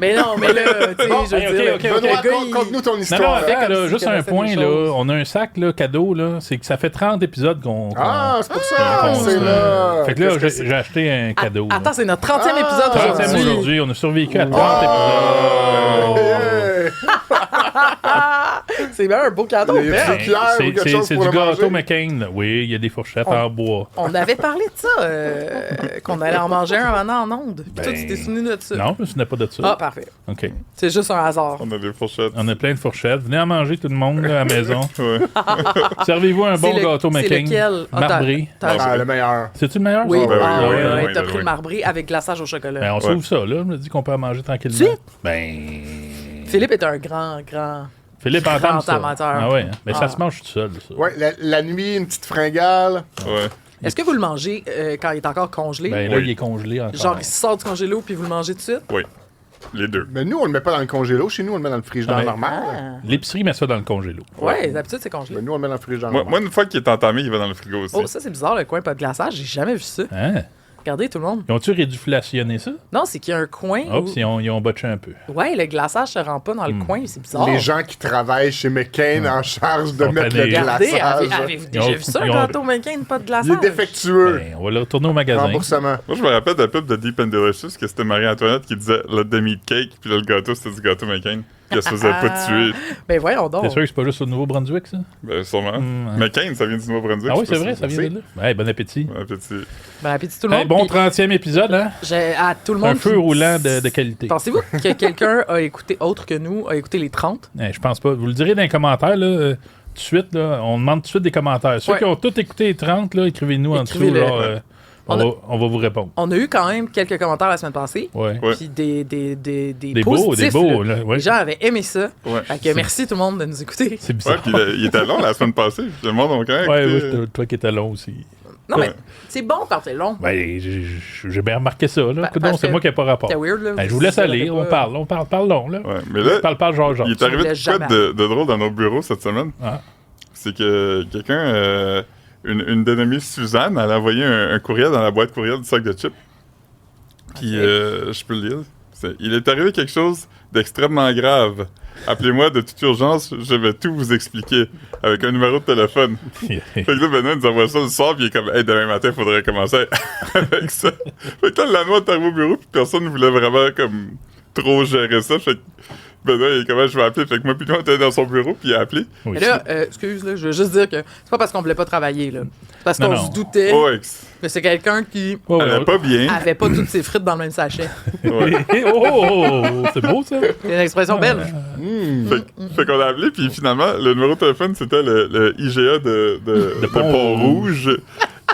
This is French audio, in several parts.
Mais non, mais là, tu sais, Bon, je veux dire... ok. Benoît, conte-nous ton Non, non, histoire. en fait, là, comme si juste tu un connaissais point, des là, choses. on a un sac là, cadeau, là, c'est que ça fait 30 épisodes qu'on... Ah, c'est pour ça, qu'on- c'est là. Fait que là, Qu'est-ce que c'est? j'ai acheté un cadeau. là. Attends, c'est notre 30e épisode 30e aujourd'hui. aujourd'hui, on a survécu à 30 Oh! épisodes. C'est bien un beau cadeau, Il y a merde. du pierre ou quelque chose C'est pour du le manger? gâteau McCain. Là. Oui, il y a des fourchettes en bois. On avait parlé de ça, qu'on allait en manger un maintenant en onde. Puis toi, Ben, tu t'es souvenu de ça. Non, je me souvenais pas de ça. Ah, parfait. OK. C'est juste un hasard. On a des fourchettes. On a plein de fourchettes. Venez en manger tout le monde là, à la maison. Ouais. Servez-vous un bon C'est gâteau c'est McCain. lequel? Ah, Marbré. Ah, le meilleur. C'est-tu le meilleur? Oui, ça? ben oui, ah, oui, oui, oui, oui, oui, t'as oui, pris oui. le marbré avec glaçage au chocolat. Ben, on s'ouvre ça, là. On me dit qu'on peut en manger tranquillement. Tu? Ben. Philippe est un grand... Philippe grand entend ça. amateur. Ah ouais, hein? Mais ça Ah. se mange tout seul, ça. Ouais, la nuit, une petite fringale. Ouais. Est-ce que vous le mangez quand il est encore congelé? Ben là, Oui. il est congelé encore. Genre, il sort du congélo puis vous le mangez tout de suite? Oui. Les deux. Mais nous, on le met pas dans le congélo. Chez nous, on le met dans le frigidaire Ah, mais- normal. L'épicerie met ça dans le congélo. Ouais, d'habitude, c'est congelé. Mais nous, on le met dans le frigidaire Moi, normal. une fois qu'il est entamé, il va dans le frigo aussi. Oh, ça, c'est bizarre, le coin pas de glaçage. J'ai jamais vu ça. Hein? Regardez, tout le monde. Ils ont-tu réduflationné ça? Non, c'est qu'il y a un coin Hop, où... ils ont botché un peu. Ouais, le glaçage se rend pas dans le coin. C'est bizarre. Les gens qui travaillent chez McCain en charge de Sont mettre le tannés. Regardez, glaçage. avez-vous déjà Ils ont- vu ça, un ils ont- gâteau McCain, pas de glaçage? Il est défectueux. Ben, on va le retourner au magasin. Remboursement. Moi, je me rappelle de la pub de Deep and Delicious que c'était Marie-Antoinette qui disait Let them eat cake, puis là, le gâteau, c'était du gâteau McCain. Puis elle se faisait pas tuer. Ben voyons donc. C'est sûr que c'est pas juste au Nouveau-Brunswick, ça? Ben, sûrement. Mm. McCain, ça vient du Nouveau-Brunswick. Ah oui, je sais c'est pas vrai, si ça vous vient le de là. Ouais, bon appétit. savez. Un petit. Bon appétit tout le monde. Hey, bon Puis 30e épisode, hein? à tout le monde. Un feu qui- roulant de qualité. Pensez-vous que quelqu'un a écouté, autre que nous, a écouté les 30? Je pense pas. Vous le direz dans les commentaires, là. Tout de suite, là, on demande tout de suite des commentaires. Ceux Ouais. qui ont tous écouté les 30, là, écrivez-nous en dessous. Écrivez-le. Genre, on va vous répondre. On a eu quand même quelques commentaires la semaine passée. Ouais. Ouais. Puis des Des beaux, positifs. des beaux. là. Là, ouais. Les gens avaient aimé ça. Ouais. Fait que merci tout le monde de nous écouter. C'est Ouais, bizarre. puis il était long la semaine passée. Le monde a quand même Ouais, écouté. ouais, toi qui étais long aussi. Non, mais Ouais. c'est bon quand c'est long. Ben, j'ai bien remarqué ça, là. Coudonc, parce c'est que moi qui n'ai pas rapport. C'était weird, là. Ben, je vous laisse Ça aller, l'avait on pas- parle, parlons, là. Ouais, mais là, Parle, genre. il est arrivé voulais de quoi jamais. de drôle dans nos bureaux cette semaine. Ah. C'est que quelqu'un, une dénommée Suzanne, elle a envoyé un courriel dans la boîte courriel du sac de chips. Puis, je peux le lire. Il est arrivé quelque chose d'extrêmement grave. Appelez-moi de toute urgence, je vais tout vous expliquer. Avec un numéro de téléphone. Fait que là, Benoît nous envoie ça le soir, puis il est comme, hey, demain matin, il faudrait commencer avec ça. Fait que là, le lendemain, on est arrivé au bureau, puis personne ne voulait vraiment, comme, trop gérer ça. Fait que Benoît, il est comme, je vais appeler. Fait que moi, puis lui, on était dans son bureau, puis il a appelé. Oui. Mais là, excuse, là, je veux juste dire que c'est pas parce qu'on voulait pas travailler, là. C'est parce Non, qu'on non. se doutait Ouais, que c'est quelqu'un qui Oh, elle allait pas bien. avait pas toutes ses frites dans le même sachet. Ouais. c'est beau, ça? C'est une expression belge. Fait qu'on a appelé, puis finalement, le numéro de téléphone, c'était le IGA de Pont-Rouge.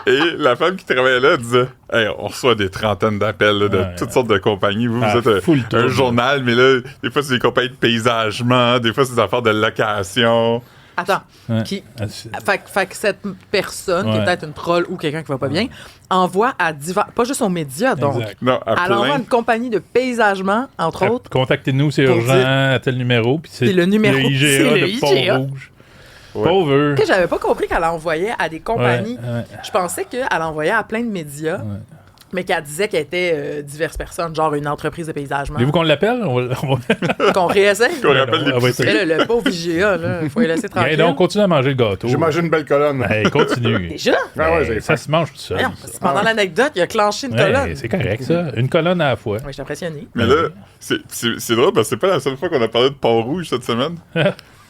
Et la femme qui travaillait là disait hey, on reçoit des trentaines d'appels là, de Ouais. toutes sortes de compagnies. Vous Ah, êtes full tour, un là. journal, mais là, des fois, c'est des compagnies de paysagement, des fois, c'est des affaires de location. Attends. Ouais. Qui... Ah, Fait que cette personne, qui est Ouais. peut-être une troll ou quelqu'un qui va pas bien, envoie à divers... Pas juste aux médias, donc. Exact. Non, à Elle envoie à plein. une compagnie de paysagement, entre autres. Contactez-nous, c'est Pour urgent, dire- à tel numéro. Puis c'est Puis le numéro, le IGA c'est le de IGA. Pont-Rouge. Ouais. Pauvre. Que j'avais pas compris qu'elle envoyait à des compagnies. Ouais. Je pensais qu'elle envoyait à plein de médias, mais qu'elle disait qu'elle était diverses personnes, genre une entreprise de paysagement. Voulez-vous qu'on l'appelle? On va... Qu'on réessaye. Qu'on rappelle Ah, ouais, l'épicerie. Mais là, le pauvre IGA, là, il faut les laisser tranquille. Hey, donc, continue à manger le gâteau. J'ai mangé une belle colonne. Hey, continue. Déjà? Ah ouais, j'ai ça faim. se mange tout seul. Voyons, ça. c'est pendant l'anecdote, il a clenché une Ouais, colonne. c'est correct, ça. Une colonne à la fois. Ouais, je suis impressionné. Mais là, c'est drôle parce que c'est pas la seule fois qu'on a parlé de Pont-Rouge cette semaine.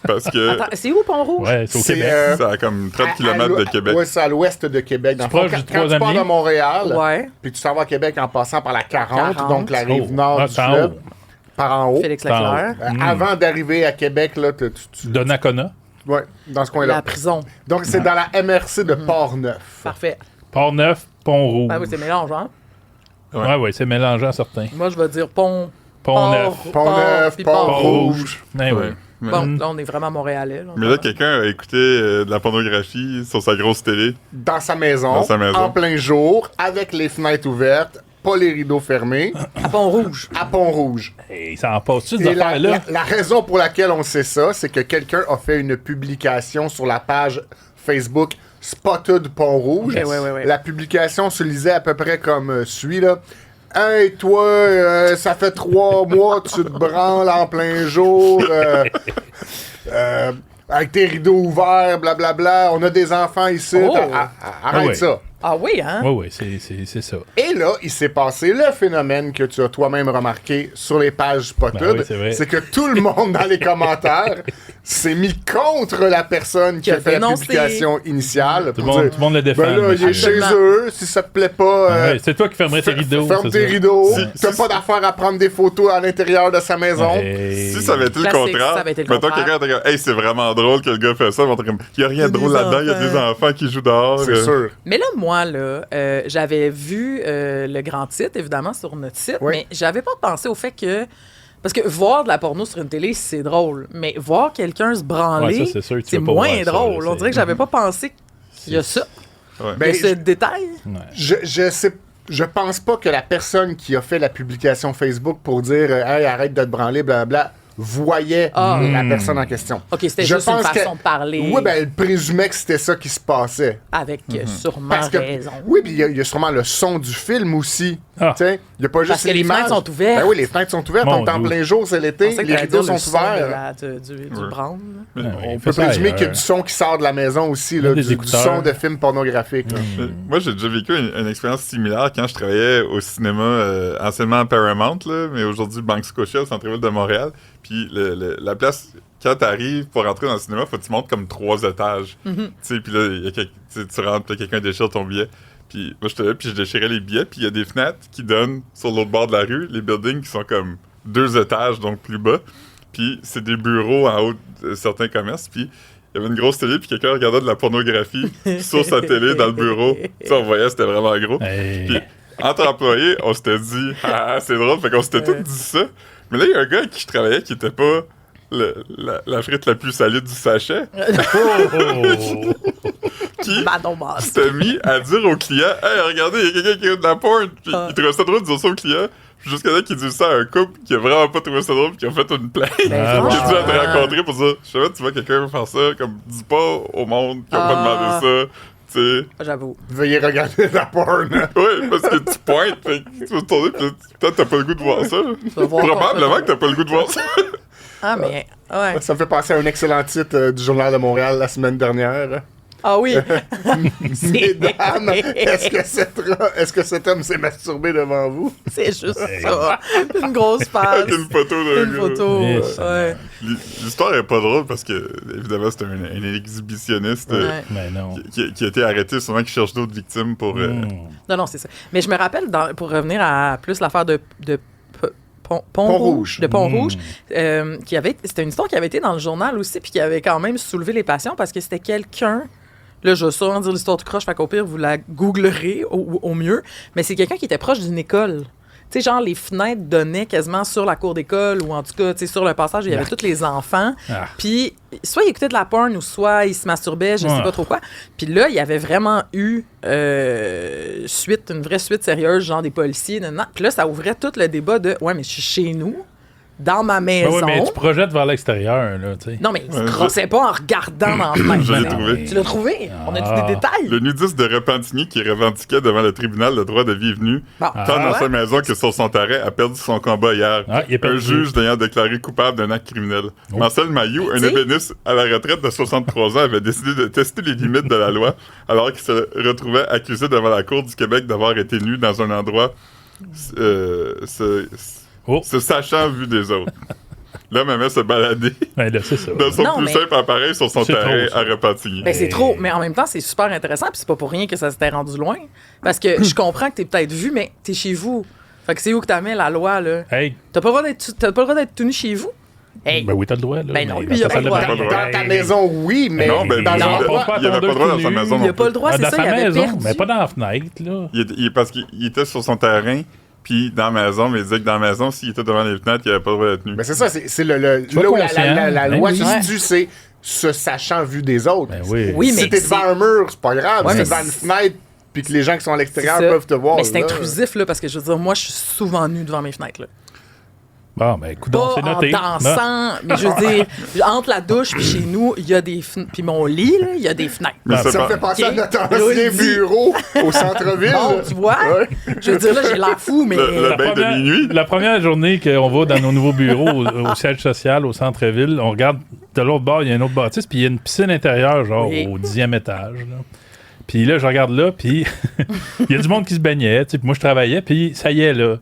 Parce que Attends, c'est où Pont-Rouge? Ouais, c'est au C'est, Québec. c'est à comme 30 km de Québec. Ouais, c'est à l'ouest de Québec. Dans le fond, proche quand du quand tu pars Trois-Amis? de Montréal, Ouais. puis tu t'en vas à Québec en passant par la 40, 40. donc la rive Oh. nord Ah, du c'est en fleuve, haut. par en haut. Félix Leclerc. Avant d'arriver à Québec, là, Donnacona. ouais, dans ce La coin-là. prison. Donc, c'est dans la MRC de Port-Neuf. Parfait. Port-Neuf, Pont-Rouge. Ah oui, c'est mélangeant. Ouais, c'est mélangeant certain. Moi, je vais dire Pont... Pont-Neuf. Pont-Neuf, puis Pont-Rouge. Ben oui. Ouais. Mais, Bon, là, on est vraiment montréalais. Là. mais là, quelqu'un a écouté de la pornographie sur sa grosse télé. Dans sa maison, Dans sa maison. en plein jour, avec les fenêtres ouvertes, pas les rideaux fermés, À Pont-Rouge. à Pont-Rouge. Hey, ça en passe-tu des Et la, affaires-là? la raison pour laquelle on sait ça, c'est que quelqu'un a fait une publication sur la page Facebook Spotted Pont-Rouge. Ok, ouais. La publication se lisait à peu près comme suit, là. Hey, toi, ça fait 3 mois que tu te branles en plein jour. Avec tes rideaux ouverts, blablabla. On a des enfants ici. Oh. Arrête ça. Ah oui, hein? Oui, c'est ça. Et là, il s'est passé le phénomène que tu as toi-même remarqué sur les pages Spotted. Oui, c'est que tout le monde dans les commentaires s'est mis contre la personne qui a fait la dénoncé. publication initiale. Tout le monde le défend. Ben là, il est chez eux. Si ça te plaît pas... C'est toi qui fermerais tes rideaux. Ferme tes ça. rideaux. Si- T'as pas d'affaire à prendre des photos à l'intérieur de sa maison. Hey. Si ça avait été le Classique, contraire, ça avait été le mettons contraire. quelqu'un était comme, hey, c'est vraiment drôle que le gars fait ça, mais on était comme, il y a rien de Il y a drôle des là-dedans, il y a des enfants qui jouent dehors. C'est sûr. Mais là, moi, là, j'avais vu le grand titre, évidemment, sur notre site, Oui. mais j'avais pas pensé au fait que... Parce que voir de la porno sur une télé, c'est drôle, mais voir quelqu'un se branler, Ouais, ça, c'est sûr que tu c'est veux pas moins voir ça, drôle. là, On dirait que j'avais pas pensé qu'il y a ça, Ouais. Ben, il y a ce détail. Ouais. Je pense pas que la personne qui a fait la publication Facebook pour dire hey, arrête de te branler, blablabla, voyait la personne en question. OK, c'était Je juste une pense façon que- de parler Oui, ben elle présumait que c'était ça qui se passait. avec sûrement Parce que, raison. oui, puis il y a sûrement le son du film aussi. Ah. Tu sais, il y a pas juste Parce que les l'image. fenêtres sont ouvertes. Ben oui, les fenêtres sont ouvertes. Mon On est en Dieu. plein jour, c'est On l'été. sait que Les t'allais rideaux dire le sont son de ouverts. du Ouais. branle. Ouais, On il peut fait ça présumer qu'il y a ailleurs. du son qui sort de la maison aussi, là, Des du écouteurs. son de film pornographique. là. Moi, j'ai déjà vécu une expérience similaire quand je travaillais au cinéma, anciennement à Paramount, là, mais aujourd'hui Banque Scotia, au centre-ville de Montréal. Puis la place, quand t'arrives pour rentrer dans le cinéma, faut que tu montes comme 3 étages. Tu sais, puis là, tu rentres, puis quelqu'un déchire ton billet. Puis moi, j'étais là, puis je déchirais les billets. Puis il y a des fenêtres qui donnent sur l'autre bord de la rue, les buildings qui sont comme 2 étages, donc plus bas. Puis c'est des bureaux en haut de certains commerces. Puis il y avait une grosse télé, puis quelqu'un regardait de la pornographie sur sa télé dans le bureau. Tu sais, on voyait, c'était vraiment gros. Hey. Puis, entre employés, on s'était dit, ah, c'est drôle, fait qu'on s'était tous dit ça. Mais là, il y a un gars avec qui je travaillais qui était pas la frite la plus salée du sachet, qui Madon Masse. s'était mis à dire au client, hey, regardez, il y a quelqu'un qui a de la porn. Puis il trouvait ça drôle de dire ça au client. Puis jusqu'à là qu'il dit ça à un couple qui a vraiment pas trouvé ça drôle, puis qui a fait une plainte. Ben, Ah, J'ai dû franchement. te rencontrer pour dire, je sais pas, tu vois quelqu'un faire ça, comme, dis pas au monde qui a pas Ah. demandé ça. Tu sais. J'avoue. Veuillez regarder la porn. Oui, parce que tu pointes, fait que tu vas te tourner, pis là, peut-être t'as pas le goût de voir ça. vas voir Probablement que t'as pas le goût de voir ça. Ah, mais... Ouais. Ça me fait penser à un excellent titre du Journal de Montréal la semaine dernière. Ah oui. Mesdames, est-ce que cet homme s'est masturbé devant vous? C'est juste ça. Une grosse face. Avec une photo d'un Une gars. photo. Yes. Ouais. L'histoire est pas drôle parce que, évidemment, c'est un exhibitionniste Ouais. Mais non. qui a été arrêté, sûrement qui cherche d'autres victimes pour. Non, non, c'est ça. Mais je me rappelle, pour revenir à plus l'affaire de Pont Pont-Rouge. De Pont-Rouge, c'était une histoire qui avait été dans le journal aussi, puis qui avait quand même soulevé les passions parce que c'était quelqu'un. Là, je vais sûrement dire l'histoire du croche, fait qu'au pire, vous la googlerez au mieux. Mais c'est quelqu'un qui était proche d'une école. Tu sais, genre, les fenêtres donnaient quasiment sur la cour d'école ou en tout cas, tu sais, sur le passage, il y avait tous les enfants. Ah. Puis, soit il écoutait de la porn ou soit il se masturbait, je sais Ouais. pas trop quoi. Puis là, il y avait vraiment eu une vraie suite sérieuse, genre des policiers. Puis là, ça ouvrait tout le débat de « Ouais, mais je suis chez nous, dans ma maison. Ouais, mais tu projettes vers l'extérieur, là, tu sais. Non, mais il se crossait pas en regardant dans la fenêtre. Je l'ai Ben, trouvé. Tu l'as trouvé? On a Ah. des détails. Le nudiste de Repentigny qui revendiquait devant le tribunal le droit de vie est venu, Bon. tant dans Ouais. sa maison que sur son terrain, a perdu son combat hier. Ah, il a un perdu. juge l'ayant déclaré coupable d'un acte criminel. Oh. Marcel Mailloux, un Tu sais- ébéniste à la retraite de 63 ans, avait décidé de tester les limites de la loi alors qu'il se retrouvait accusé devant la Cour du Québec d'avoir été nu dans un endroit Oh. se sachant vu des autres. L'homme aimait se balader Ben là, c'est ça. dans son Non, plus mais- simple appareil sur son C'est terrain trop, ça. à Repentigny. Ben, c'est trop, mais en même temps, c'est super intéressant, puis c'est pas pour rien que ça s'était rendu loin. Parce que je comprends que t'es peut-être vu, mais t'es chez vous. Fait que c'est où que t'as mis la loi, là? Hey, T'as pas le droit d'être tout nu chez vous? Hey! ben oui, t'as le droit, là. Ben non, mais lui, il a dans pas le droit. sa salle de bain. Dans ta maison, oui, mais Non, ben, dans il un non, endroit... pas il avait pas le droit dans sa nu. maison Il non a pas le droit, Ah, c'est dans ça, sa il avait maison, perdu. mais pas dans la fenêtre, là. Parce qu'il était sur son terrain, puis dans la maison, mais il disait que dans la maison, s'il était devant les fenêtres, il avait pas le droit d'être nu. Mais c'est ça, c'est Sois là où conscient. la Ben loi oui. se situe, c'est se sachant vu des autres. Ben oui. Oui, mais Si t'es devant un mur, c'est pas grave. Ouais, si mais t'es devant une fenêtre, puis que les gens qui sont à l'extérieur C'est ça. peuvent te voir. Mais c'est là. intrusif, là, parce que je veux dire, moi, je suis souvent nue devant mes fenêtres, là. Bon, ben, écoute, Pas c'est noté. en dansant, mais je veux dire, entre la douche puis chez nous, il y a des fenêtres. Puis mon lit, là, il y a des fenêtres. Mais Ça me fait penser à notre ancien bureau au centre-ville. Bon, tu vois, Ouais. je veux dire, là, j'ai l'air fou, mais... Le bain de minuit. La première journée qu'on va dans nos nouveaux bureaux au siège social, au centre-ville, on regarde de l'autre bord, il y a une autre bâtisse, puis il y a une piscine intérieure, genre Oui. au 10e étage. Là. Puis là, je regarde là, puis il y a du monde qui se baignait. Puis moi, je travaillais, puis ça y est, là.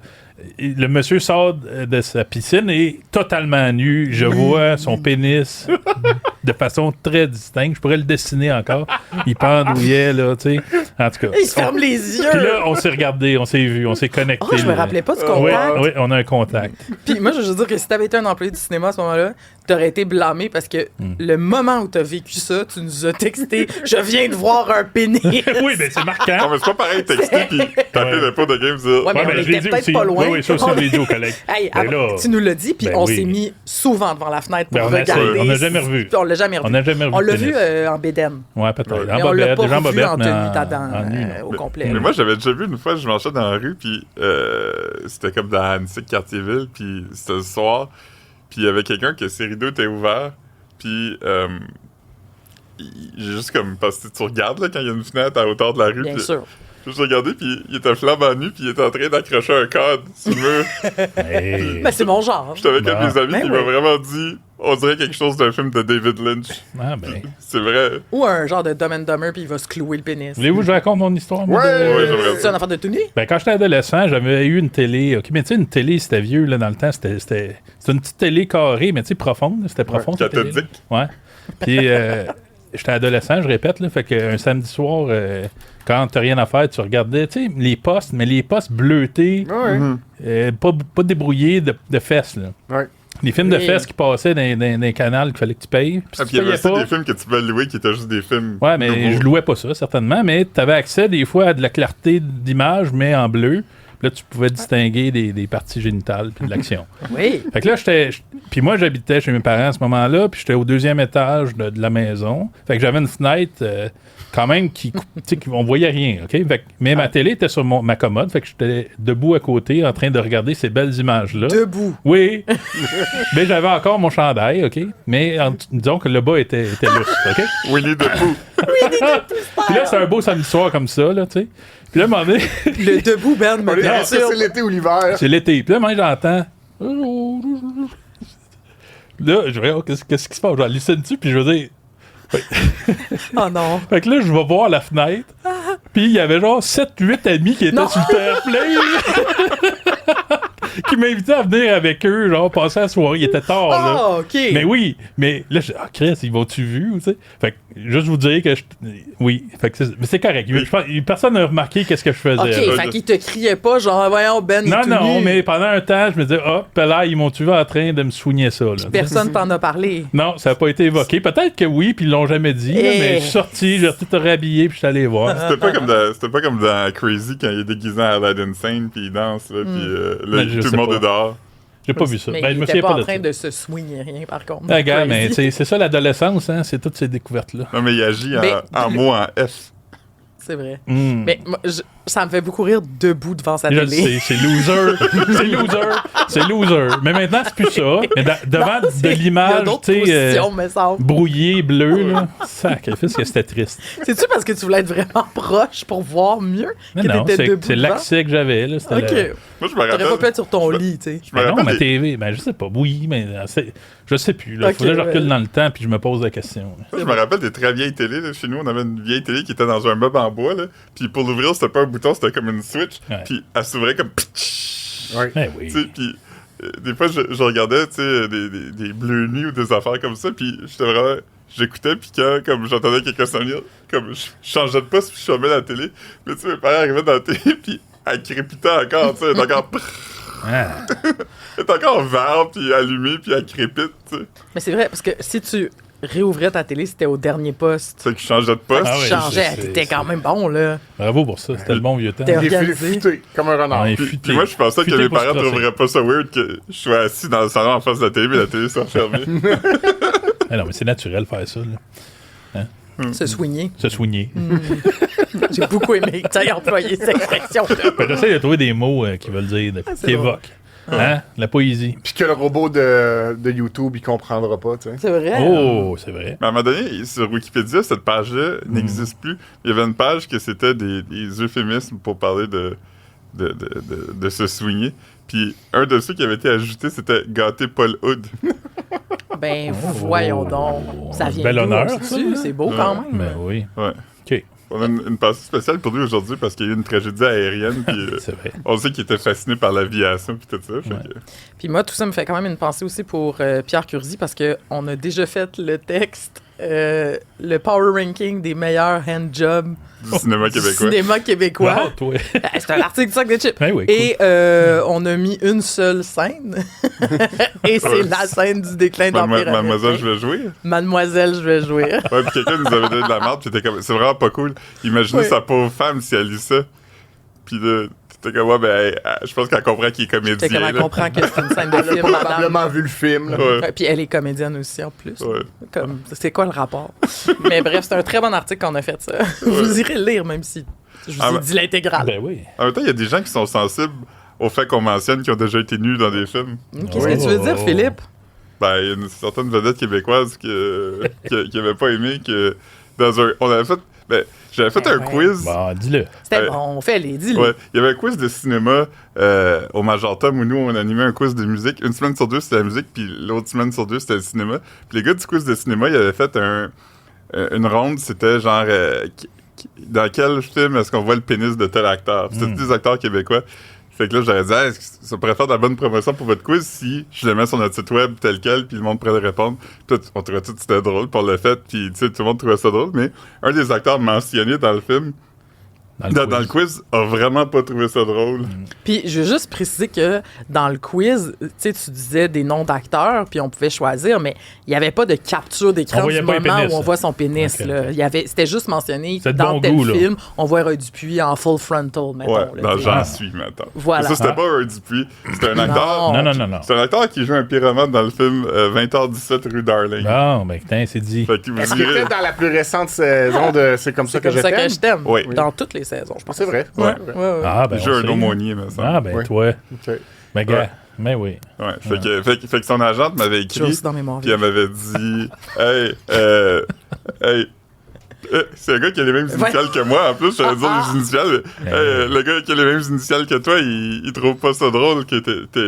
Le monsieur sort de sa piscine et totalement nu. Je vois son pénis de façon très distincte. Je pourrais le dessiner encore. Il pendouillait, là, tu sais. En tout cas. Il se ferme les yeux. Puis là, on s'est regardé, on s'est vu, on s'est connecté. Oh, je me rappelais pas du contact. Oui, on a un contact. Puis moi, je veux dire que si t'avais été un employé du cinéma à ce moment-là, t'aurais été blâmé parce que le moment où t'as vécu ça, tu nous as texté « Je viens de voir un pénis ». Oui, mais c'est Non, marquant. mais c'est pas pareil, texter puis taper le pot de game, dire. Ouais, mais on je était l'ai dit peut-être aussi. pas loin. Oui, ça aussi, je l'ai dit aux collègues. Hey, Ben là, tu nous l'as dit, puis ben on oui. s'est mis souvent devant la fenêtre pour Ben, on a regarder. essayé. On n'a jamais revu. Puis on l'a jamais revu. On n'a jamais revu On le l'a pénis. vu en bédaine. Ouais, peut-être. Mais En on l'a bobette, pas déjà en revu bobette, en mais tenue d'Adam en nu, non. au complet. Mais moi, j'avais déjà vu une fois, je marchais dans la rue, puis c'était comme dans Annecy, Quartier-Ville, puis c'était le soir, puis il y avait quelqu'un que ses rideaux étaient ouverts, puis j'ai juste comme, parce que tu regardes là, quand il y a une fenêtre à hauteur de la rue, Bien puis sûr. j'ai juste regardé, puis il était flambant nu, puis il était en train d'accrocher un cadre sur le mur. Hey. Ben, c'est mon genre. J'étais avec un de mes amis, Ben qui oui. m'a vraiment dit, on dirait quelque chose d'un film de David Lynch. Ah, ben. C'est vrai. Ou un genre de Dumb and Dumber, puis il va se clouer le pénis. Voulez-vous que je raconte mon histoire? moi, Ouais. de- Ouais, j'aimerais C'est ça. un enfant de tout nu? Ben, quand j'étais adolescent, j'avais eu une télé. OK, mais tu sais, une télé, c'était vieux, là, dans le temps. C'était une petite télé carrée, mais tu sais, profonde. C'était profond, cette télé. Cathodique. Ouais. Puis, j'étais adolescent, je répète, là. Fait qu'un samedi soir, quand t'as rien à faire, tu regardais, tu sais, les postes, mais les postes bleutés, Ouais. pas débrouillés de fesses, là. Ouais. Les films de Oui. fesses qui passaient dans les canals qu'il fallait que tu payes. Puis si Ah, tu puis il y avait payais aussi pas, des films que tu pouvais louer qui étaient juste des films. ouais, mais nouveaux. je louais pas ça, certainement. Mais tu avais accès des fois à de la clarté d'image, mais en bleu. Puis là, tu pouvais distinguer des parties génitales puis de l'action. Oui. Fait que là, puis moi, j'habitais chez mes parents à ce moment-là, puis j'étais au 2e étage de la maison. Fait que j'avais une fenêtre quand même tu sais, on voyait rien, OK? Fait que- mais ma télé était sur ma commode, fait que j'étais debout à côté en train de regarder ces belles images-là. Debout. Oui. Mais j'avais encore mon chandail, OK? Mais disons que le bas était lustre, OK? Winnie the Pooh. Puis là, c'est un beau samedi soir comme ça, là, tu sais. Puis là, à un moment donné, Le debout, Ben, me bien Est-ce que sûr. c'est l'été ou l'hiver? c'est l'été. Puis là, à un moment donné, j'entends... Là, je vais, qu'est-ce qui se passe? Je vais aller dessus, puis je vais dire... Oh non. Fait que là, je vais voir la fenêtre, puis il y avait genre 7-8 amis qui étaient Non. sur le terre-plein, qui m'invitaient à venir avec eux, genre, passer la soirée. Il était tard, là. Ah, OK. Mais oui, mais là, Chris, ils vont-tu vu, tu sais? Fait que, juste vous dire que oui, fait que mais c'est correct. Je pense, personne n'a remarqué qu'est-ce que je faisais. OK, là. fait qu'il te criait pas, genre, voyons, Ben, il est Non, tout non, nu. mais pendant un temps, je me disais, hop, là, ils m'ont-tu vu en train de me soigner ça, là. Personne t'en a parlé. Non, ça n'a pas été évoqué. Peut-être que oui, puis ils l'ont jamais dit, là, Eh. mais je suis sorti, j'ai tout réhabillé, puis je suis allé voir. C'était pas comme dans Crazy quand il est déguisé en Aladdin Sane puis il danse là, puis là, Mais je tout sais le monde pas. est dehors. J'ai pas vu ça. Mais Ben, je il me était souviens pas pas en de train ça. de se soigner rien, par contre. Ah, gars, Crazy. mais tu sais, c'est ça l'adolescence, hein, c'est toutes ces découvertes-là. Non mais il agit Mais- en mots en F. C'est vrai. Hmm. Mais moi, ça me fait beaucoup rire debout devant sa Je le télé. sais, c'est loser. C'est loser. C'est loser. Mais maintenant, c'est plus ça. Mais devant Non, de il y a l'image, d'autres tu sais, positions, me semble. brouillé, bleu, là. Sacrifice que c'était triste. C'est-tu parce que tu voulais être vraiment proche pour voir mieux Mais que non, t'étais debout c'est devant? l'accès que j'avais, là. C'était OK. Moi je me T'aurais pas pu rappelle. être sur ton lit, tu sais. Je me Ben non, rappelle ma des- TV, ben je sais pas. Oui, mais je sais plus. Là. Ok, Faudrait que je recule ouais. dans le temps puis je me pose la question. là. Moi, je me rappelle des très vieilles télés. Là. Chez nous, on avait une vieille télé qui était dans un meuble en bois. Là. Puis pour l'ouvrir, c'était pas un bouton, c'était comme une switch. Ouais. Puis elle s'ouvrait comme. Ouais. Eh oui. Tu sais, puis des fois, je regardais, tu sais, des bleus nuits ou des affaires comme ça, puis j'étais vraiment... J'écoutais, puis quand, comme j'entendais quelqu'un s'en venir, comme je changeais de poste, puis je fermais la télé, mais tu sais, mes parents arrivaient dans la télé, puis elle crépitait encore, tu sais, elle est encore... Ah. elle est encore verte, puis allumée, puis elle crépite, tu sais. Mais c'est vrai, parce que si tu réouvrais ta télé, c'était au dernier poste. C'est que je changeais de poste. Ah Tu oui, changeais, c'est- t'étais c'est- quand même bon, là. Bravo pour ça. C'était le bon vieux temps. T'es- Il est organisé. futé, comme un renard. On est Puis, futé. puis moi, je pensais que Futé mes pour se parents crosser. trouveraient pas ça weird que je sois assis dans le salon en face de la télé, mais la télé soit fermée. Ah non, mais c'est naturel de faire ça. Là. Se soigner. Se soigner. J'ai beaucoup aimé que tu aies employé cette expression-là. J'essaie de trouver des mots qui veulent dire, c'est qui drôle. évoquent. Hein? La poésie. Puis que le robot de YouTube, il comprendra pas, tu sais. C'est vrai. Oh, c'est vrai. Mais à un moment donné, sur Wikipédia, cette page-là n'existe plus. Il y avait une page que c'était des euphémismes pour parler de se soigner. Puis un de ceux qui avait été ajouté, c'était gâter Paul Hood. Ben, voyons donc. Ça vient Bel d'où, honneur, on sait-tu? ça, hein? C'est beau quand même. Ben oui. Ouais. OK. On a une pensée spéciale pour lui aujourd'hui parce qu'il y a eu une tragédie aérienne. Puis C'est vrai. on sait qu'il était fasciné par l'aviation puis tout ça. Fait que- Puis moi, tout ça me fait quand même une pensée aussi pour Pierre Curzi parce qu'on a déjà fait le texte, le power ranking des meilleurs handjobs du cinéma du québécois. cinéma québécois. Wow, toi. C'est un article du sac de chips. Ben oui, Et on a mis une seule scène. Et c'est la scène du déclin d'Empire Mademoiselle, américain. je vais jouer. Mademoiselle, je vais jouer. Ouais, puis quelqu'un nous avait donné de la merde, puis t'étais comme, c'est vraiment pas cool. Imaginez Oui. sa pauvre femme si elle lit ça. Puis là, t'étais comme, ouais, ben, je pense qu'elle comprend qu'il est comédien. C'est comme elle là. comprend que c'est une scène de Elle a film, madame. probablement vu le film, là. Ouais. Puis elle est comédienne aussi, en plus. Ouais. Comme, c'est quoi le rapport? Mais bref, c'est un très bon article qu'on a fait, ça. Vous irez le lire, même si je vous Ah, ai ben- dit l'intégrale. Ben oui. En même temps, il y a des gens qui sont sensibles au fait qu'on mentionne qui ont déjà été nus dans des films. Qu'est-ce que tu veux dire, Philippe? Ben, il y a une certaine vedette québécoise qui avait pas aimé que dans un... On avait fait... Ben, j'avais fait un Ouais. quiz. Bon, dis-le. C'était bon, on fait les dis-le. Ouais, il y avait un quiz de cinéma au Major Tom où nous, on animait un quiz de musique. Une semaine sur deux, c'était la musique, puis l'autre semaine sur deux, c'était le cinéma. Puis les gars du quiz de cinéma, ils avaient fait une ronde, c'était genre... dans quel film est-ce qu'on voit le pénis de tel acteur? Puis c'était tous des acteurs québécois. Fait que là, j'aurais dit, est-ce que ça pourrait faire de la bonne promotion pour votre quiz si je le mets sur notre site web tel quel, puis le monde pourrait répondre. Puis on trouvait tout que c'était drôle, puis on l'a fait, puis tu sais, tout le monde trouvait ça drôle. Mais un des acteurs mentionnés dans le film, dans le quiz, a vraiment pas trouvé ça drôle. Puis je veux juste préciser que dans le quiz, tu sais, tu disais des noms d'acteurs, puis on pouvait choisir, mais il n'y avait pas de capture On d'écran voyait du pas les moment pénis. où on voit son pénis. Ok, là. ok. C'était juste mentionné C'est de dans bon tel goût, là. film, on voit Roy Dupuis en full frontal, mettons. Ouais, là, ben, tu sais. j'en suis maintenant. Voilà. Mais ça, c'était Ah. pas un Dupuis. C'était un acteur. Non. Non. C'est un acteur qui joue un pyromane dans le film 20h17 rue Darling. Bon, ben, putain, c'est dit. Fait que vous Est-ce qu'il irez- était dans la plus récente saison de C'est comme ça C'est que comme je ça que t'aime? je t'aime. Oui. Dans toutes les saisons, je pense. C'est vrai. Ouais, Ouais. ouais. Ah, ben, J'ai on un sait. aumônier, mais ça. Ah, ben, Oui. toi. Ok. Ben, gars, Ouais. ben oui. Ouais. Fait que son agente m'avait J'ai écrit, aussi dans Mémoire. puis elle m'avait dit hey, c'est un gars qui a les mêmes initiales que moi. En plus, j'allais dire les initiales. Le gars qui a les mêmes initiales que toi, il trouve pas ça drôle que